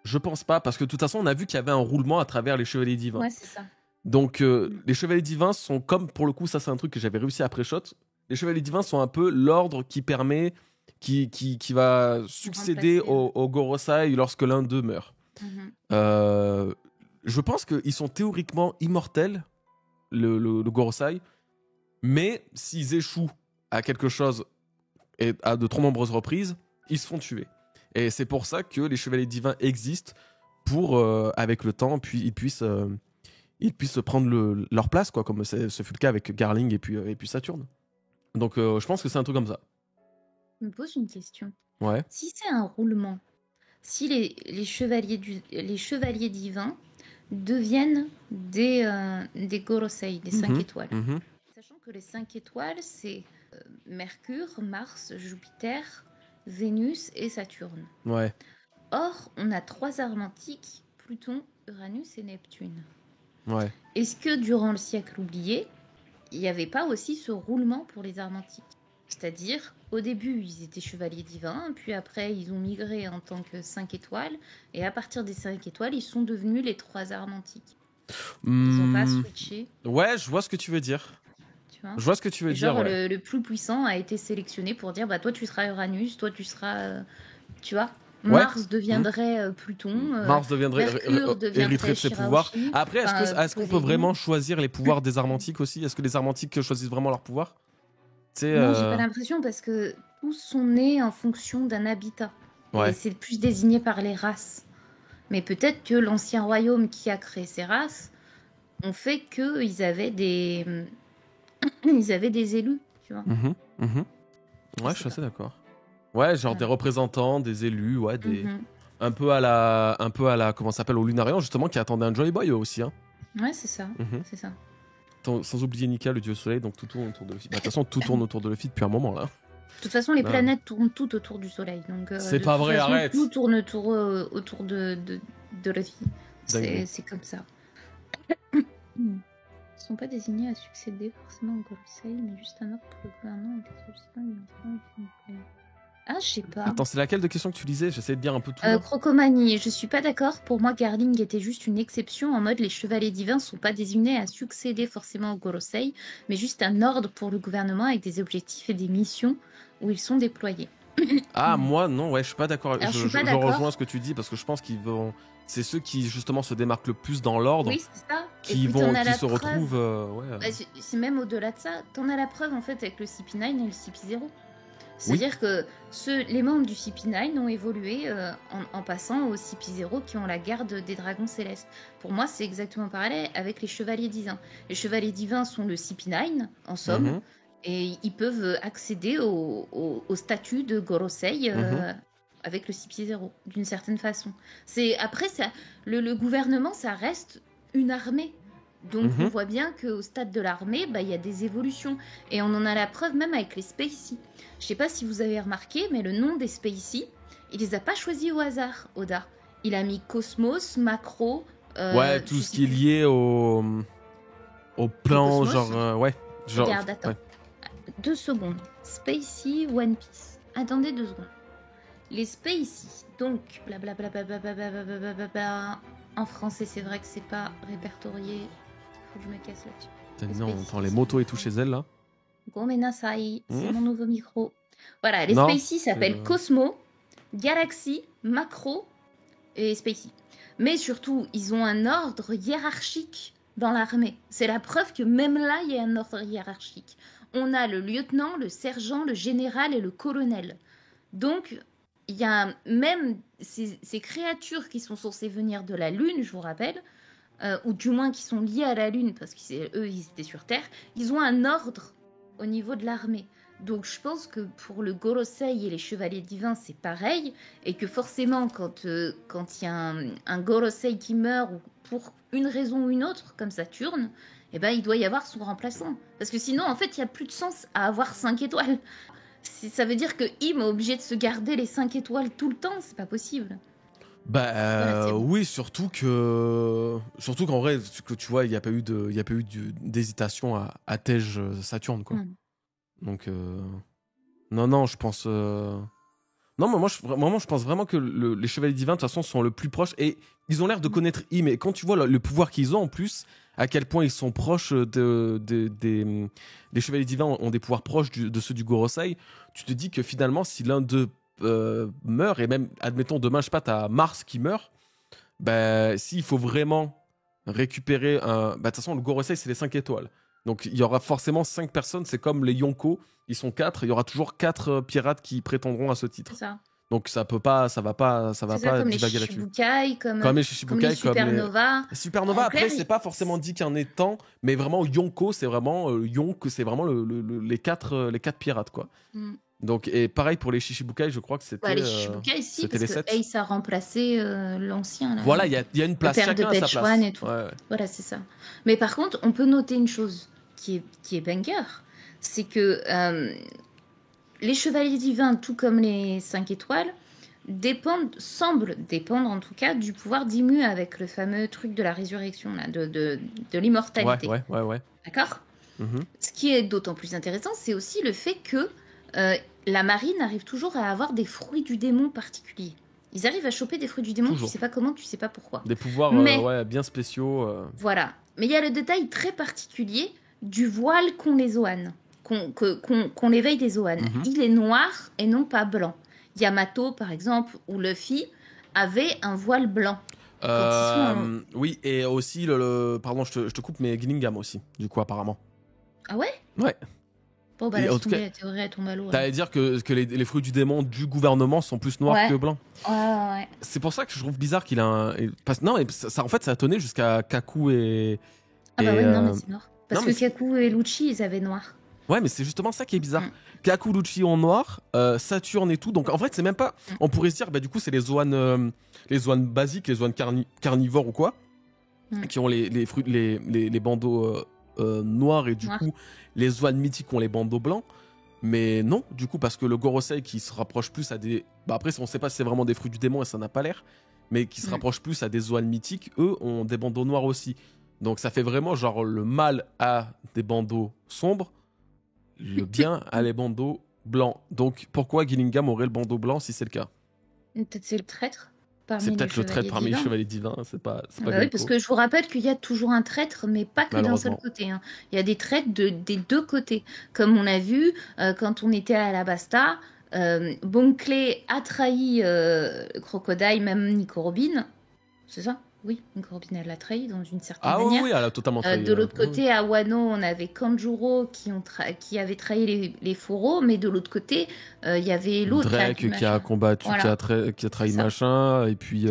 Je pense pas, parce que de toute façon, on a vu qu'il y avait un roulement à travers les chevaliers divins. Ouais, c'est ça. Donc, les chevaliers divins sont comme, pour le coup, ça c'est un truc que j'avais réussi à pré-shot. Les chevaliers divins sont un peu l'ordre qui permet, qui va succéder au Gorosei lorsque l'un d'eux meurt. Je pense qu'ils sont théoriquement immortels, le Gorosei, mais s'ils échouent à quelque chose et à de trop nombreuses reprises, ils se font tuer. Et c'est pour ça que les chevaliers divins existent pour, avec le temps, puis ils puissent prendre leur place, quoi, comme ce fut le cas avec Garling et puis Saturne. Donc je pense que c'est un truc comme ça. Je me pose une question. Ouais. Si c'est un roulement, si les chevaliers divins deviennent des Gorosei, des 5 étoiles. Sachant que les 5 étoiles, c'est Mercure, Mars, Jupiter, Vénus et Saturne. Ouais. Or, on a 3 armentiques, Pluton, Uranus et Neptune. Ouais. Est-ce que durant le siècle oublié, il n'y avait pas aussi ce roulement pour les armentiques? C'est-à-dire, au début, ils étaient chevaliers divins, puis après, ils ont migré en tant que 5 étoiles, et à partir des 5 étoiles, ils sont devenus les 3 armentiques. Ils n'ont pas switché. Ouais, je vois ce que tu veux dire. Tu vois, je vois ce que tu veux genre, dire. Ouais. Le plus puissant a été sélectionné pour dire, bah toi, tu seras Uranus, toi, tu seras... tu vois, Mars deviendrait Pluton. Mars deviendrait hériterait de ses pouvoirs. Après, est-ce qu'on peut vraiment choisir les pouvoirs des armentiques aussi? Est-ce que les armentiques choisissent vraiment leurs pouvoirs? Non, j'ai pas l'impression, parce que tous sont nés en fonction d'un habitat. Ouais. Et c'est plus désigné par les races. Mais peut-être que l'ancien royaume qui a créé ces races ont fait qu'ils avaient des... ils avaient des élus, tu vois. Ouais, je suis assez d'accord. Ouais, genre des représentants, des élus, ouais, des... un peu à la comment ça s'appelle, au Lunarion, justement, qui attendait un Joy Boy aussi, hein. Ouais, c'est ça, c'est ça. Sans oublier Nika, le dieu soleil, donc tout tourne autour de Luffy. De toute façon, tout tourne autour de Luffy depuis un moment, là. De toute façon, les planètes tournent toutes autour du soleil, donc... c'est pas vrai, arrête. Tout tourne autour de Luffy. C'est comme ça. Ils ne sont pas désignés à succéder forcément au Gorosei, mais juste un ordre pour le gouvernement avec les... Ah, je sais pas. Attends, c'est laquelle de question que tu lisais? J'essaie de dire un peu tout. Crocomanie, je suis pas d'accord. Pour moi, Garling était juste une exception, en mode les chevaliers divins sont pas désignés à succéder forcément au Gorosei, mais juste un ordre pour le gouvernement avec des objectifs et des missions où ils sont déployés. Ah, moi, non, ouais, je suis pas d'accord. Je rejoins ce que tu dis, parce que je pense qu'ils vont... C'est ceux qui, justement, se démarquent le plus dans l'ordre. Oui, c'est ça. Qui se retrouvent... ouais. C'est même au-delà de ça. T'en as la preuve, en fait, avec le CP9 et le CP0. C'est-à-dire que les membres du CP9 ont évolué en passant au CP0 qui ont la garde des dragons célestes. Pour moi, c'est exactement pareil avec les chevaliers divins. Les chevaliers divins sont le CP9, en somme, et ils peuvent accéder au statut de Gorosei avec le CP0, d'une certaine façon. Après, le gouvernement, ça reste une armée. Donc on voit bien qu'au stade de l'armée, il y a des évolutions. Et on en a la preuve même avec les Spacey. Je sais pas si vous avez remarqué, mais le nom des Spacey, il les a pas choisis au hasard, Oda. Il a mis Cosmos, Macro... tout ce qui est lié au plan, genre... Regarde, attends. Ouais. 2 secondes. Spacey, One Piece. Attendez 2 secondes. Les Spacey, donc, blablabla, en français, c'est vrai que c'est pas répertorié. Faut que je me casse là-dessus. Non, on entend les motos et tout chez elle, là. Gomenasai, c'est mon nouveau micro. Voilà, les Spacey s'appellent Cosmo, Galaxy, Macro et Spacey. Mais surtout, ils ont un ordre hiérarchique dans l'armée. C'est la preuve que même là, il y a un ordre hiérarchique. On a le lieutenant, le sergent, le général et le colonel. Donc, il y a même ces créatures qui sont censées venir de la Lune, je vous rappelle, ou du moins qui sont liées à la Lune, parce qu'eux, ils étaient sur Terre, ils ont un ordre au niveau de l'armée. Donc je pense que pour le Gorosei et les Chevaliers Divins, c'est pareil, et que forcément, quand il y a un Gorosei qui meurt, ou pour une raison ou une autre, comme Saturne, il doit y avoir son remplaçant. Parce que sinon, en fait, il n'y a plus de sens à avoir 5 étoiles. Ça veut dire que Im est obligé de se garder les 5 étoiles tout le temps, c'est pas possible. Oui, surtout qu'en vrai, tu vois, il n'y a pas eu d'hésitation à Tej Saturne, quoi. Donc, non, je pense... Non, mais moi, je pense vraiment que les Chevaliers Divins, de toute façon, sont le plus proches. Et ils ont l'air de connaître Im. Et quand tu vois le pouvoir qu'ils ont, en plus, à quel point ils sont proches les Chevaliers Divins ont des pouvoirs proches de ceux du Gorosei, tu te dis que finalement, si l'un d'eux meurt, et même, admettons, demain, je sais pas, t'as Mars qui meurt, s'il faut vraiment récupérer un... de toute façon, le Gorosei, c'est les 5 étoiles. Donc, il y aura forcément 5 personnes. C'est comme les Yonko, ils sont 4. Il y aura toujours 4 pirates qui prétendront à ce titre. C'est ça. Donc, ça va pas divaguer là-dessus. Comme les Shishibukai, comme les Supernova. Les Supernova, après, c'est pas forcément dit qu'un étant, mais vraiment, Yonko, c'est vraiment c'est vraiment les 4 pirates, quoi. Donc, et pareil pour les Shishibukai, je crois que c'était. Les Shishibukai, si, parce que Ace a remplacé l'ancien. Là, voilà, il y a une place, chacun à sa place. Et tout. Ouais. Voilà, c'est ça. Mais par contre, on peut noter une chose qui est banger, c'est que les Chevaliers Divins, tout comme les 5 étoiles, semblent dépendre en tout cas du pouvoir d'Immu avec le fameux truc de la résurrection, là, de l'immortalité. Ouais. D'accord. Ce qui est d'autant plus intéressant, c'est aussi le fait que la marine arrive toujours à avoir des fruits du démon particuliers. Ils arrivent à choper des fruits du démon, toujours. Tu sais pas comment, tu sais pas pourquoi. Des pouvoirs bien spéciaux. Voilà. Mais il y a le détail très particulier du voile qu'ont les Zoan, qu'on l'éveille des Zoan. Il est noir et non pas blanc. Yamato, par exemple, ou Luffy avaient un voile blanc. Oui, et aussi, pardon, je te coupe, mais Gillingham aussi, du coup, apparemment. Ah ouais? Ouais. Bon, la théorie, elle tombe à l'eau. T'allais dire que les fruits du démon du gouvernement sont plus noirs que blancs. Ouais. C'est pour ça que je trouve bizarre qu'il a un... Non, mais ça, en fait, ça a tenté jusqu'à Kaku et... Ah bah ouais, non, mais c'est noir. Parce que Kaku et Lucci, ils avaient noir. Ouais, mais c'est justement ça qui est bizarre. Kaku, Lucci en noir, Saturne et tout. Donc, en fait, c'est même pas... On pourrait se dire, du coup, c'est les Zoan basiques, les Zoan carnivores ou quoi, qui ont les fruits, les bandeaux... noirs et du coup les Zoan mythiques ont les bandeaux blancs, mais non du coup parce que le Gorosei qui se rapproche plus à des après on sait pas si c'est vraiment des fruits du démon et ça n'a pas l'air, mais qui se rapproche plus à des Zoan mythiques, eux ont des bandeaux noirs aussi, donc ça fait vraiment genre le mal à des bandeaux sombres, le bien à les bandeaux blancs. Donc pourquoi Gillingham aurait le bandeau blanc si c'est le cas? Peut-être c'est le traître. C'est peut-être le traître parmi les Chevaliers Divins, c'est pas oui, parce que je vous rappelle qu'il y a toujours un traître, mais pas que d'un seul côté. Hein. Il y a des traîtres des deux côtés. Comme on a vu quand on était à Alabasta, Bonclé a trahi Crocodile, même Nico Robin. C'est ça? Oui, Nico Robin, elle l'a trahi dans une certaine manière. Oui, elle a totalement trahi. De l'autre côté, à Wano, on avait Kanjuro qui avait trahi les fourreaux, mais de l'autre côté, il y avait l'autre. Drake qui a combattu, voilà. qui a trahi machin, et puis...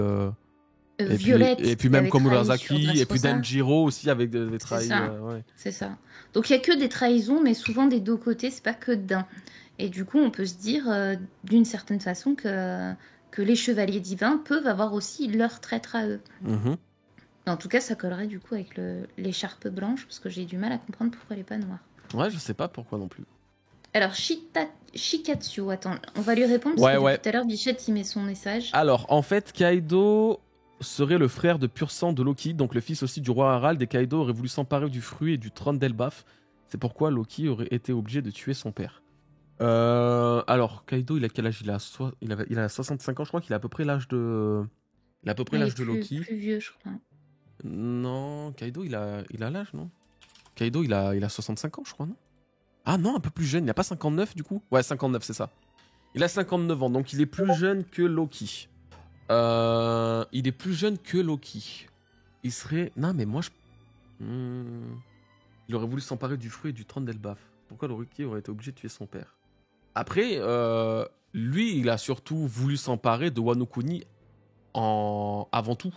Violette. Et puis même comme Murasaki, et puis Denjiro aussi avec des trahis. C'est ça. Donc il n'y a que des trahisons, mais souvent des deux côtés, c'est pas que d'un. Et du coup, on peut se dire d'une certaine façon que que les chevaliers divins peuvent avoir aussi leur traître à eux. Mhm. En tout cas, ça collerait du coup avec l'écharpe blanche, parce que j'ai du mal à comprendre pourquoi elle n'est pas noire. Ouais, je sais pas pourquoi non plus. Alors, Shikatsu, attends, on va lui répondre, parce Ouais, que ouais. depuis tout à l'heure, Bichette, il met son message. Alors, en fait, Kaido serait le frère de pur sang de Loki, donc le fils aussi du roi Harald, et Kaido aurait voulu s'emparer du fruit et du trône d'Elbaf. C'est pourquoi Loki aurait été obligé de tuer son père. Alors, Kaido, il a quel âge? Il a 65 ans, je crois qu'il a à peu près l'âge de... Il a à peu près Il est l'âge de Loki. plus vieux, je crois. Non, Kaido, il a l'âge, non? Kaido, il a 65 ans, je crois, non? Ah non, un peu plus jeune, il a pas 59 du coup? Ouais, 59, c'est ça. Il a 59 ans, donc il est plus jeune que Loki. Il est plus jeune que Loki. Il serait... Non, mais moi, il aurait voulu s'emparer du fruit et du trône d'Elbaf. Pourquoi Loki aurait été obligé de tuer son père? Après, lui, il a surtout voulu s'emparer de Wano Kuni avant tout.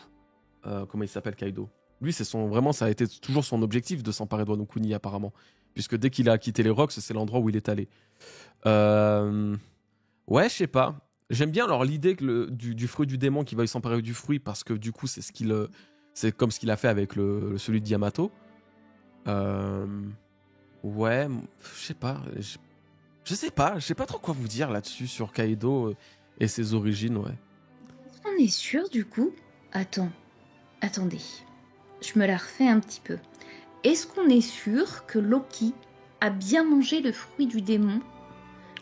Comment il s'appelle, Kaido? Lui, vraiment, ça a été toujours son objectif de s'emparer de Wano Kuni, apparemment. Puisque dès qu'il a quitté les Rocks, c'est l'endroit où il est allé. Ouais, je sais pas. J'aime bien alors l'idée que du fruit du démon qui va s'emparer du fruit, parce que du coup, c'est comme ce qu'il a fait avec celui de Yamato. Ouais, je sais pas. Je sais pas trop quoi vous dire là-dessus sur Kaido et ses origines, ouais. On est sûr du coup? Attendez. Je me la refais un petit peu. Est-ce qu'on est sûr que Loki a bien mangé le fruit du démon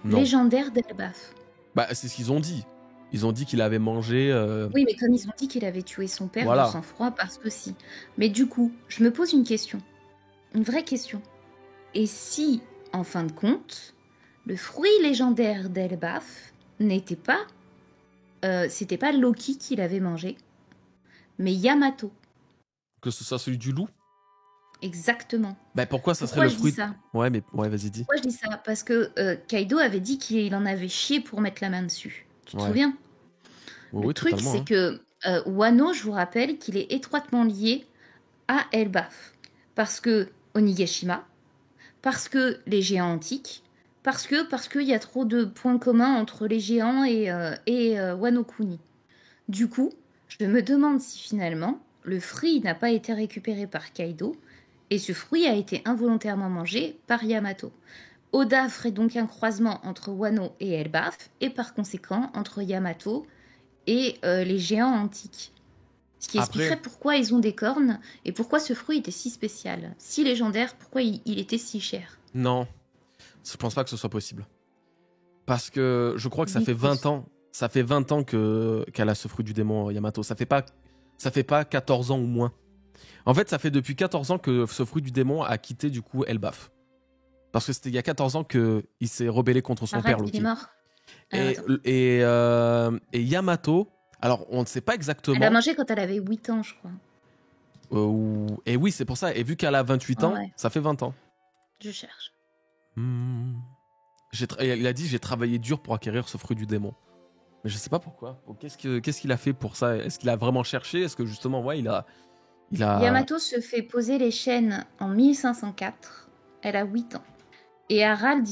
légendaire d'Elbaf? Bah, c'est ce qu'ils ont dit. Ils ont dit qu'il avait mangé... Oui, mais comme ils ont dit qu'il avait tué son père Voilà. de sang-froid, parce que si. Mais du coup, je me pose une question. Une vraie question. Et si, en fin de compte, le fruit légendaire d'Elbaf n'était pas... c'était pas Loki qui l'avait mangé, mais Yamato. Que ce soit celui du loup? Exactement. Bah, pourquoi ça serait le fruit... Je dis ça Ouais, mais ouais, vas-y, dis. Pourquoi je dis ça? Parce que Kaido avait dit qu'il en avait chié pour mettre la main dessus. Tu te souviens? Le truc, c'est que Wano, je vous rappelle qu'il est étroitement lié à Elbaf. Parce que Onigashima, parce que les géants antiques, parce qu'il y a trop de points communs entre les géants et Wano Kuni. Du coup, je me demande si finalement, le fruit n'a pas été récupéré par Kaido, et ce fruit a été involontairement mangé par Yamato. Oda ferait donc un croisement entre Wano et Elbaf, et par conséquent entre Yamato et les géants antiques. Ce qui expliquerait pourquoi ils ont des cornes, et pourquoi ce fruit était si spécial, si légendaire, pourquoi il était si cher. Non, je pense pas que ce soit possible. Parce que je crois que ça fait 20 ans. Ça fait 20 ans qu'elle a ce fruit du démon, Yamato. Ça fait pas 14 ans ou moins. En fait, ça fait depuis 14 ans que ce fruit du démon a quitté du coup Elbaf. Parce que c'était il y a 14 ans qu'il s'est rebellé contre son père, Loki. Il est mort. Et Yamato, alors on ne sait pas exactement. Elle a mangé quand elle avait 8 ans, je crois. Et oui, c'est pour ça. Et vu qu'elle a 28 ans, ça fait 20 ans. Je cherche. Il a dit j'ai travaillé dur pour acquérir ce fruit du démon. Mais je sais pas pourquoi. Qu'est-ce qu'il a fait pour ça? Est-ce qu'il a vraiment cherché? Est-ce que justement, ouais, il a... Yamato se fait poser les chaînes en 1504. Elle a 8 ans. Et Harald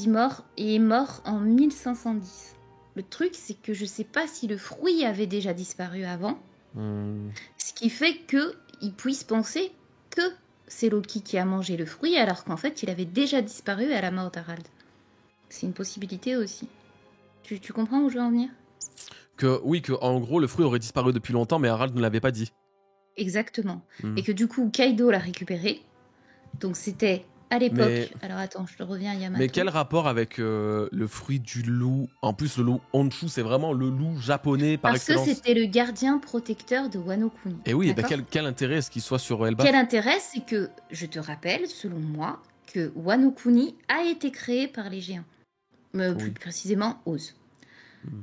est mort en 1510. Le truc, c'est que je sais pas si le fruit avait déjà disparu avant. Ce qui fait qu'il puisse penser que c'est Loki qui a mangé le fruit, alors qu'en fait, il avait déjà disparu à la mort d'Harald. C'est une possibilité aussi. Tu comprends où je veux en venir? Oui, que en gros, le fruit aurait disparu depuis longtemps, mais Harald ne l'avait pas dit. Exactement. Et que du coup, Kaido l'a récupéré. Donc c'était à l'époque... Alors attends, je te reviens à Yamato. Mais quel rapport avec le fruit du loup? En plus, le loup Honshu, c'est vraiment le loup japonais par excellence. Parce que c'était le gardien protecteur de Wano Kuni. Et oui, bah quel intérêt est-ce qu'il soit sur Elbaf? Quel intérêt, c'est que, je te rappelle, selon moi, que Wano Kuni a été créé par les géants. Plus précisément, Oz.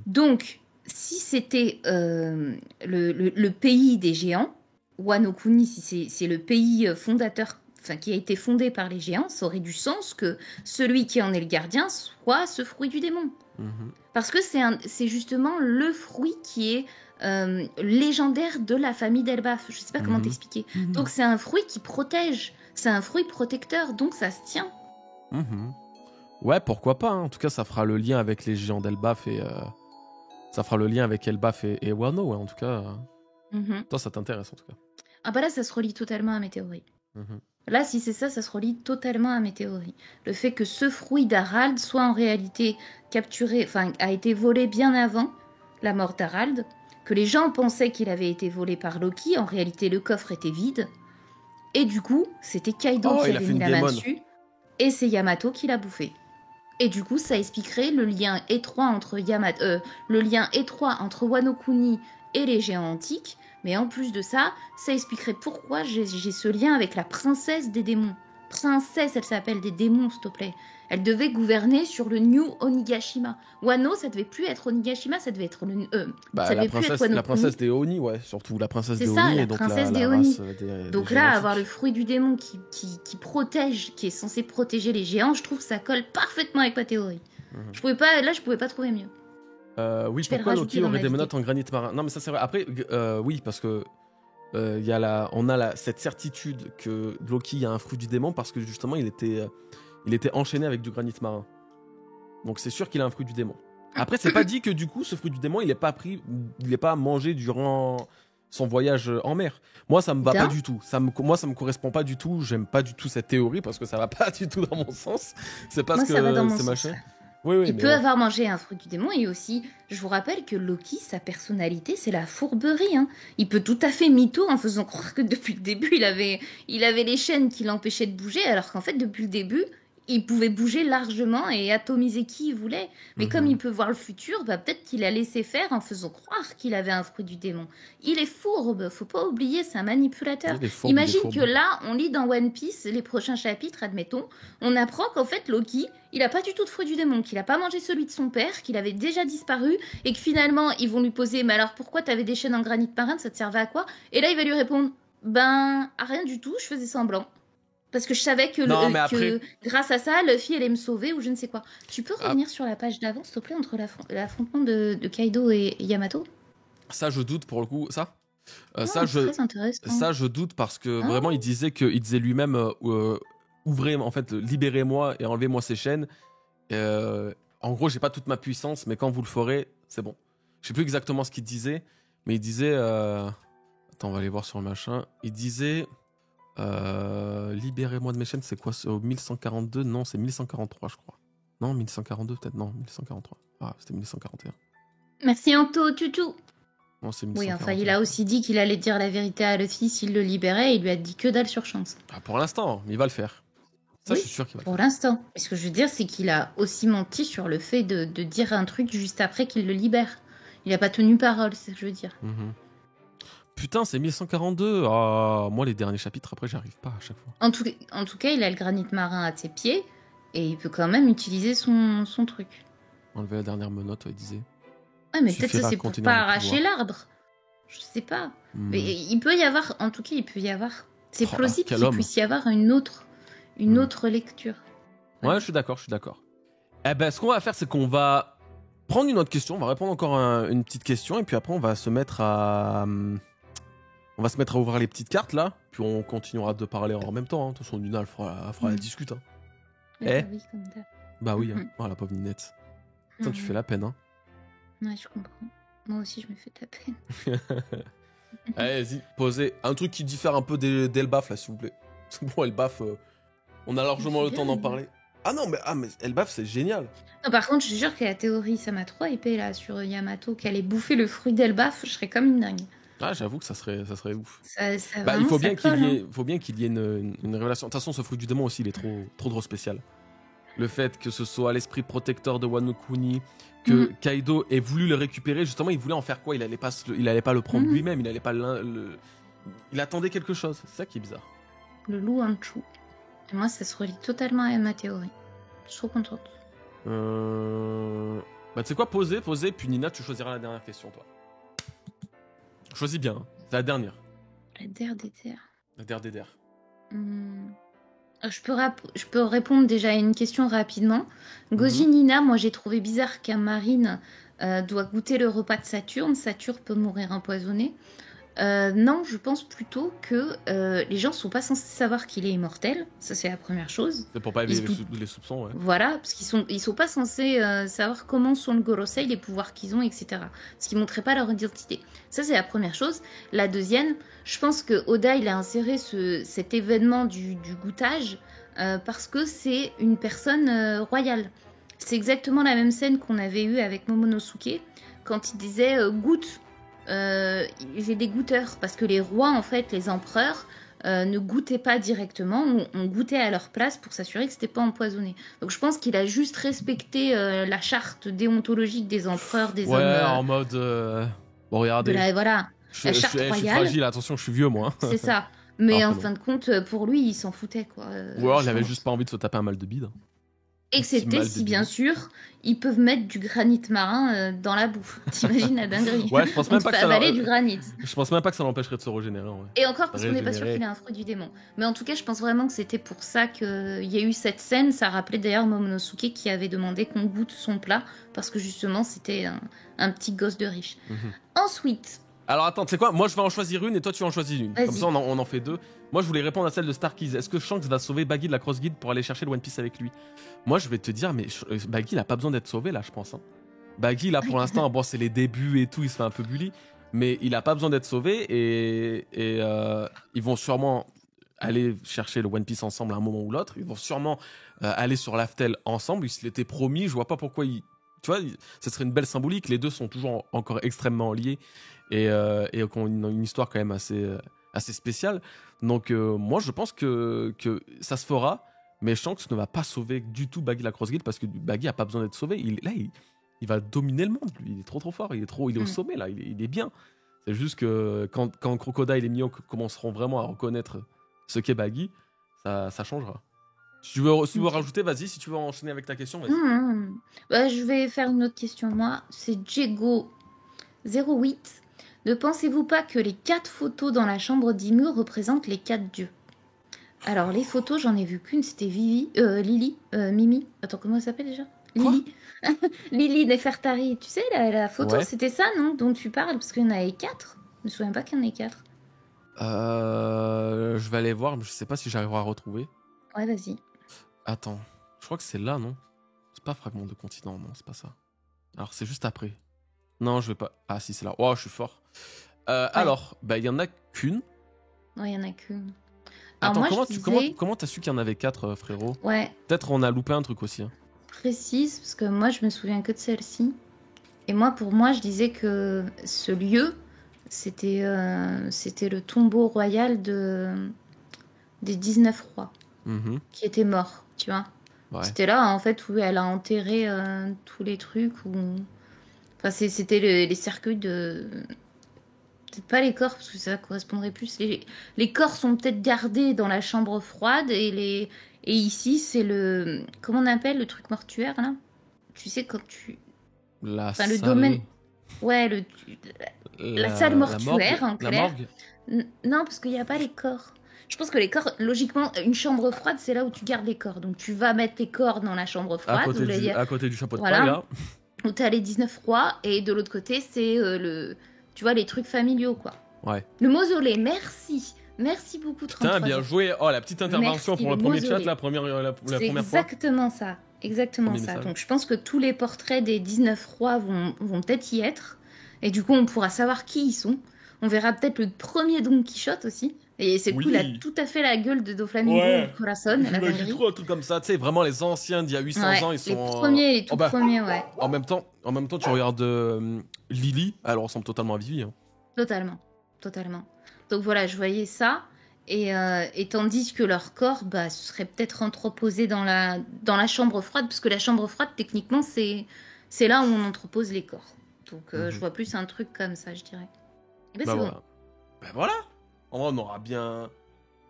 Donc, si c'était le pays des géants, Wano Kuni, si c'est le pays fondateur, qui a été fondé par les géants, ça aurait du sens que celui qui en est le gardien soit ce fruit du démon. Parce que c'est justement le fruit qui est légendaire de la famille d'Elbaf. Je sais pas comment t'expliquer. Donc c'est un fruit qui protège, c'est un fruit protecteur, donc ça se tient. Ouais, pourquoi pas, hein. En tout cas, ça fera le lien avec les géants d'Elbaf Ça fera le lien avec Elbaf et Wano, ouais, en tout cas. Mhm. Toi, ça t'intéresse, en tout cas. Ah bah là, ça se relie totalement à mes théories. Mhm. Là, si c'est ça, ça se relie totalement à mes théories. Le fait que ce fruit d'Harald soit en réalité capturé, enfin, a été volé bien avant la mort d'Harald, que les gens pensaient qu'il avait été volé par Loki, en réalité le coffre était vide, et du coup, c'était Kaido Oh, qui il a avait fait mis une la main Game On. dessus, et c'est Yamato qui l'a bouffé. Et du coup, ça expliquerait le lien étroit entre Wano Kuni et les géants antiques. Mais en plus de ça, ça expliquerait pourquoi j'ai ce lien avec la princesse des démons. Princesse, elle s'appelle des démons, s'il te plaît. Elle devait gouverner sur le New Onigashima. Wano, ça devait plus être Onigashima, ça devait être Bah, ça devait plus être Wano la princesse Kuni. des Oni, ouais, surtout la princesse C'est des ça, Oni, la et donc princesse des la Oni. race des Donc géants là, antiques. avoir le fruit du démon qui protège, qui est censé protéger les géants, je trouve que ça colle parfaitement avec ma théorie. Mhm. Je pouvais pas trouver mieux. Oui, Je vais le pourquoi rajouter Loki dans aurait ma des vidéo. menottes en granit marin? Non, mais ça c'est vrai. Après, oui, parce que on a cette certitude que Loki a un fruit du démon parce que justement il était enchaîné avec du granit marin. Donc c'est sûr qu'il a un fruit du démon. Après, c'est pas dit que du coup ce fruit du démon il est pas mangé durant son voyage en mer. Moi ça me va Putain. pas du tout. Moi ça me correspond pas du tout. J'aime pas du tout cette théorie parce que ça va pas du tout dans mon sens. C'est parce Moi, ça va dans que mon c'est sens. machin. Oui, Il mais peut bon. avoir mangé un fruit du démon et aussi, je vous rappelle que Loki, sa personnalité, c'est la fourberie. Hein. Il peut tout à fait mytho en faisant croire que depuis le début, il avait les chaînes qui l'empêchaient de bouger, alors qu'en fait, depuis le début, il pouvait bouger largement et atomiser qui il voulait. Mais comme il peut voir le futur, bah, peut-être qu'il a laissé faire en faisant croire qu'il avait un fruit du démon. Il est fourbe, faut pas oublier, c'est un manipulateur. Il est fourbe, Imagine il est que fourbe. là, on lit dans One Piece, les prochains chapitres, admettons, on apprend qu'en fait, Loki, il a pas du tout de fruit du démon, qu'il a pas mangé celui de son père, qu'il avait déjà disparu, et que finalement, ils vont lui poser « Mais alors, pourquoi t'avais des chaînes en granit marin, ça te servait à quoi ?» Et là, il va lui répondre « Ben, à rien du tout, je faisais semblant. » Parce que je savais que, Non, mais que après, grâce à ça, Luffy allait me sauver ou je ne sais quoi. Tu peux revenir sur la page d'avant, s'il te plaît, entre l'affrontement de Kaido et Yamato? ça je doute pour le coup. Ça Oh, très intéressant. Ça, je doute parce que Ah. vraiment, il disait lui-même ouvrez, en fait, libérez-moi et enlevez-moi ces chaînes. En gros, j'ai pas toute ma puissance, mais quand vous le ferez, c'est bon. Je sais plus exactement ce qu'il disait, mais il disait. Attends, on va aller voir sur le machin. Il disait libérez-moi de mes chaînes, c'est quoi? Au 1142? Non, c'est 1143, je crois. Non, 1142, peut-être. Non, 1143. Ah, c'était 1141. Merci Anto, tutou. Non, c'est Oui, 1141. enfin, il a aussi dit qu'il allait dire la vérité à Luffy s'il le libérait. Il lui a dit que dalle sur chance. Ah, pour l'instant, il va le faire. Ça, Oui, je suis sûr qu'il va le pour l'instant. Mais ce que je veux dire, c'est qu'il a aussi menti sur le fait de dire un truc juste après qu'il le libère. Il a pas tenu parole, c'est ce que je veux dire. faire. Putain, c'est 1142. Ah, moi, les derniers chapitres, après, j'arrive pas à chaque fois. En tout cas, il a le granit marin à ses pieds et il peut quand même utiliser son truc. Enlever la dernière menotte, il disait. Ouais, mais peut-être que Suffira c'est à pour contenir pas le arracher pouvoir. l'arbre. Je sais pas. Hmm. Mais il peut y avoir, en tout cas, il peut y avoir. C'est Oh, plausible quel qu'il homme. puisse y avoir une autre lecture. Ouais, je suis d'accord. Eh ben, ce qu'on va faire, c'est qu'on va prendre une autre question. On va répondre encore à une petite question. Et puis après, on va se mettre à ouvrir les petites cartes, là. Puis on continuera de parler en même temps. Hein. De toute façon, Nina, elle fera la discute. Hein. Mais bah oui, comme d'hab. Bah oui, hein. Oh, la pauvre Ninette. Putain, tu fais la peine, hein. Ouais, je comprends. Moi aussi, je me fais de la peine. Allez, vas-y, posez un truc qui diffère un peu d'Elbaf, là, s'il vous plaît. C'est bon, Elbaf, on a largement le temps d'en parler. Ah non, mais Elbaf, c'est génial. Non, par contre, je te jure que la théorie, ça m'a trop épée là sur Yamato, qu'elle ait bouffé le fruit d'Elbaf, je serais comme une dingue. Ah, j'avoue que ça serait ouf. Ça, Bah, il vraiment, faut ça bien colle, qu'il y ait une révélation. De toute façon, ce fruit du démon aussi, il est trop spécial. Le fait que ce soit l'esprit protecteur de Wano Kuni, que Kaido ait voulu le récupérer, justement, il voulait en faire quoi? Il allait pas le prendre lui-même, il allait pas il attendait quelque chose. C'est ça qui est bizarre. Le loup en chou. Et moi, ça se relie totalement à ma théorie. Je suis trop contente. Bah, tu sais quoi, posez, puis Nina, tu choisiras la dernière question, toi. Choisis bien, hein. C'est la dernière. La der des terres. La der des der. Je peux répondre déjà à une question rapidement. Goji Nina, moi j'ai trouvé bizarre qu'un marine doit goûter le repas de Saturne. Saturne peut mourir empoisonné. Non, je pense plutôt que les gens sont pas censés savoir qu'il est immortel. Ça, c'est la première chose. C'est pour pas Ils se éveiller doutent- les soupçons, ouais. Voilà, parce ils sont pas censés savoir comment sont le Gorosei, les pouvoirs qu'ils ont, etc. Parce qu'ils montraient pas leur identité. Ça, c'est la première chose. La deuxième, je pense que Oda, il a inséré cet événement du goûtage parce que c'est une personne royale. C'est exactement la même scène qu'on avait eue avec Momonosuke, quand il disait goûte. J'ai des goûteurs, parce que les rois, en fait, les empereurs, ne goûtaient pas directement, on goûtait à leur place pour s'assurer que c'était pas empoisonné. Donc je pense qu'il a juste respecté la charte déontologique des empereurs, des Ouais, hommes, en mode. Bon, de regardez. voilà, la charte Je suis royale, fragile, attention, je suis vieux, moi. c'est ça. Mais Alors en que non. fin de compte, pour lui, il s'en foutait, quoi. Ou alors, il Je avait pense. juste pas envie de se taper un mal de bide. Un petit Excepté mal de si, bien bide. sûr, ils peuvent mettre du granit marin dans la bouffe. T'imagines la dinguerie? Ouais, je pense On même te pas fait que ça. avaler du granit. Je pense même pas que ça l'empêcherait de se régénérer, en vrai. Et encore, parce qu'on n'est pas sûr Régénérer. qu'il ait un fruit du démon. Mais en tout cas, je pense vraiment que c'était pour ça qu'il y a eu cette scène. Ça rappelait d'ailleurs Momonosuke qui avait demandé qu'on goûte son plat, parce que justement, c'était un petit gosse de riche. Mhm. Ensuite, Alors attends, tu sais quoi? Moi je vais en choisir une et toi tu en choisis une. Vas-y. Comme ça on en fait deux. Moi je voulais répondre à celle de Starkies. Est-ce que Shanks va sauver Baggy de la Cross Guide pour aller chercher le One Piece avec lui? Moi je vais te dire, mais Baggy il a pas besoin d'être sauvé là, je pense. Hein. Baggy là pour l'instant, bon c'est les débuts et tout, il se fait un peu bully. Mais il a pas besoin d'être sauvé et ils vont sûrement aller chercher le One Piece ensemble à un moment ou l'autre. Ils vont sûrement aller sur l'Aftel ensemble. Ils se l'étaient promis, je vois pas pourquoi ils. Tu vois, ce serait une belle symbolique. Les deux sont toujours encore extrêmement liés et qui ont une histoire quand même assez spéciale. Donc moi je pense que ça se fera, mais Shanks ne va pas sauver du tout Baggy la Cross Guild parce que Baggy a pas besoin d'être sauvé. Il va dominer le monde, lui. Il est trop fort, il est au sommet là, il est bien. C'est juste que quand Crocodile et Mihawk commenceront vraiment à reconnaître ce qu'est Baggy, ça changera. Si tu veux rajouter, vas-y. Si tu veux enchaîner avec ta question, vas-y. Bah, je vais faire une autre question, moi. C'est Jego08. Ne pensez-vous pas que les 4 photos dans la chambre d'Ymur représentent les 4 dieux? Alors, les photos, j'en ai vu qu'une, c'était Lily, Mimi. Attends, comment elle s'appelle déjà? Quoi? Lily. Lily Nefertari. Tu sais, la photo, Ouais. c'était ça, non? Dont tu parles, parce qu'il y en avait 4. Je me souviens pas qu'il y en ait 4. Je vais aller voir, mais je sais pas si j'arriverai à retrouver. Ouais, vas-y. Attends, je crois que c'est là, non? C'est pas fragment de continent, non, c'est pas ça. Alors, c'est juste après. Non, je vais pas. Ah, si, c'est là. Oh, je suis fort. Alors, bah, il y en a qu'une. Ouais, il y en a qu'une. Alors, Attends, moi, comment je tu disais... comment t'as su qu'il y en avait 4, frérot? Ouais, Peut-être on a loupé un truc aussi. Hein. précise, parce que moi, je me souviens que de celle-ci. Et moi, pour moi, je disais que ce lieu, c'était le tombeau royal des 19 rois Mhm. qui étaient morts, tu vois. Ouais. C'était là, en fait, où elle a enterré tous les trucs. Enfin, c'était les cercueils de... Peut-être pas les corps, parce que ça correspondrait plus. Les corps sont peut-être gardés dans la chambre froide, et ici, c'est le... Comment on appelle le truc mortuaire, là? Tu sais, quand tu... La Enfin, salle... le domaine... Ouais, la salle mortuaire, en La clair. morgue. Non, parce qu'il n'y a pas les corps. Je pense que les corps, logiquement, une chambre froide, c'est là où tu gardes les corps. Donc tu vas mettre tes corps dans la chambre froide. À côté du chapeau de Voilà. paille, là. Où tu as les 19 rois, et de l'autre côté, c'est tu vois, les trucs familiaux, quoi. Ouais. Le mausolée, merci. Merci beaucoup, 33. Putain, bien joué. Oh, la petite intervention Merci, pour le le premier mausolée. chat, la première C'est première fois. exactement ça. Exactement Premier ça. message. Donc je pense que tous les portraits des 19 rois vont peut-être y être. Et du coup, on pourra savoir qui ils sont. On verra peut-être le premier Don Quichotte aussi. Et c'est Oui. cool, il a tout à fait la gueule de Doflamingo Ouais. ou Corazon. La J'imagine dinguerie. trop un truc comme ça. Tu sais, vraiment les anciens d'il y a 800 Ouais, ans, ils sont... les premiers, les tout premiers, ouais. En même temps, tu regardes Lily, elle ressemble totalement à Vivi. Hein. Totalement. Totalement. Donc voilà, je voyais ça. Et tandis que leur corps, bah, ce serait peut-être entreposé dans la chambre froide, parce que la chambre froide, techniquement, c'est là où on entrepose les corps. Donc je vois plus un truc comme ça, je dirais. Et ben, Bah c'est voilà. bon. Bah voilà. En vrai, on aura bien...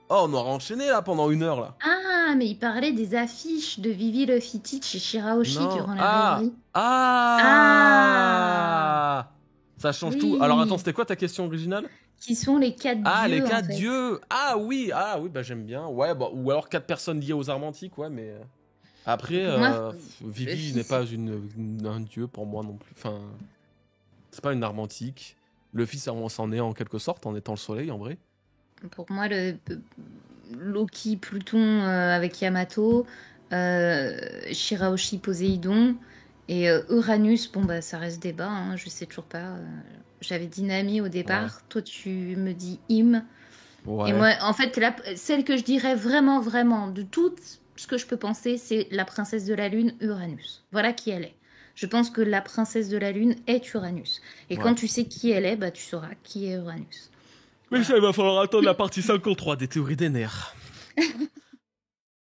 Oh, on aura enchaîné là pendant 1 heure là. Ah, mais il parlait des affiches de Vivi Lofitich et Shirahoshi Non. durant la rêverie. Ah. Ça change Oui. tout. Alors attends, c'était quoi ta question originale? Qui sont les 4 Ah, dieux, les en 4 fait. dieux. Ah oui, bah j'aime bien. Ouais, bah, ou alors 4 personnes liées aux arts antiques, ouais, mais... Après, Pour moi, Vivi fils. n'est pas un dieu pour moi non plus. Enfin, c'est pas une arme antique. Luffy s'en est en quelque sorte, en étant le soleil, en vrai. Pour moi, Loki, Pluton avec Yamato, Shirahoshi, Poséidon, et Uranus, bon, bah, ça reste débat, hein, je sais toujours pas. J'avais dit Nami au départ, toi tu me dis Im. Ouais. Et moi, en fait, celle que je dirais vraiment, vraiment, de tout ce que je peux penser, c'est la princesse de la Lune, Uranus. Voilà qui elle est. Je pense que la princesse de la Lune est Uranus. Et quand tu sais qui elle est, bah, tu sauras qui est Uranus. Mais ça, il va falloir attendre la partie 53 des théories des nerfs.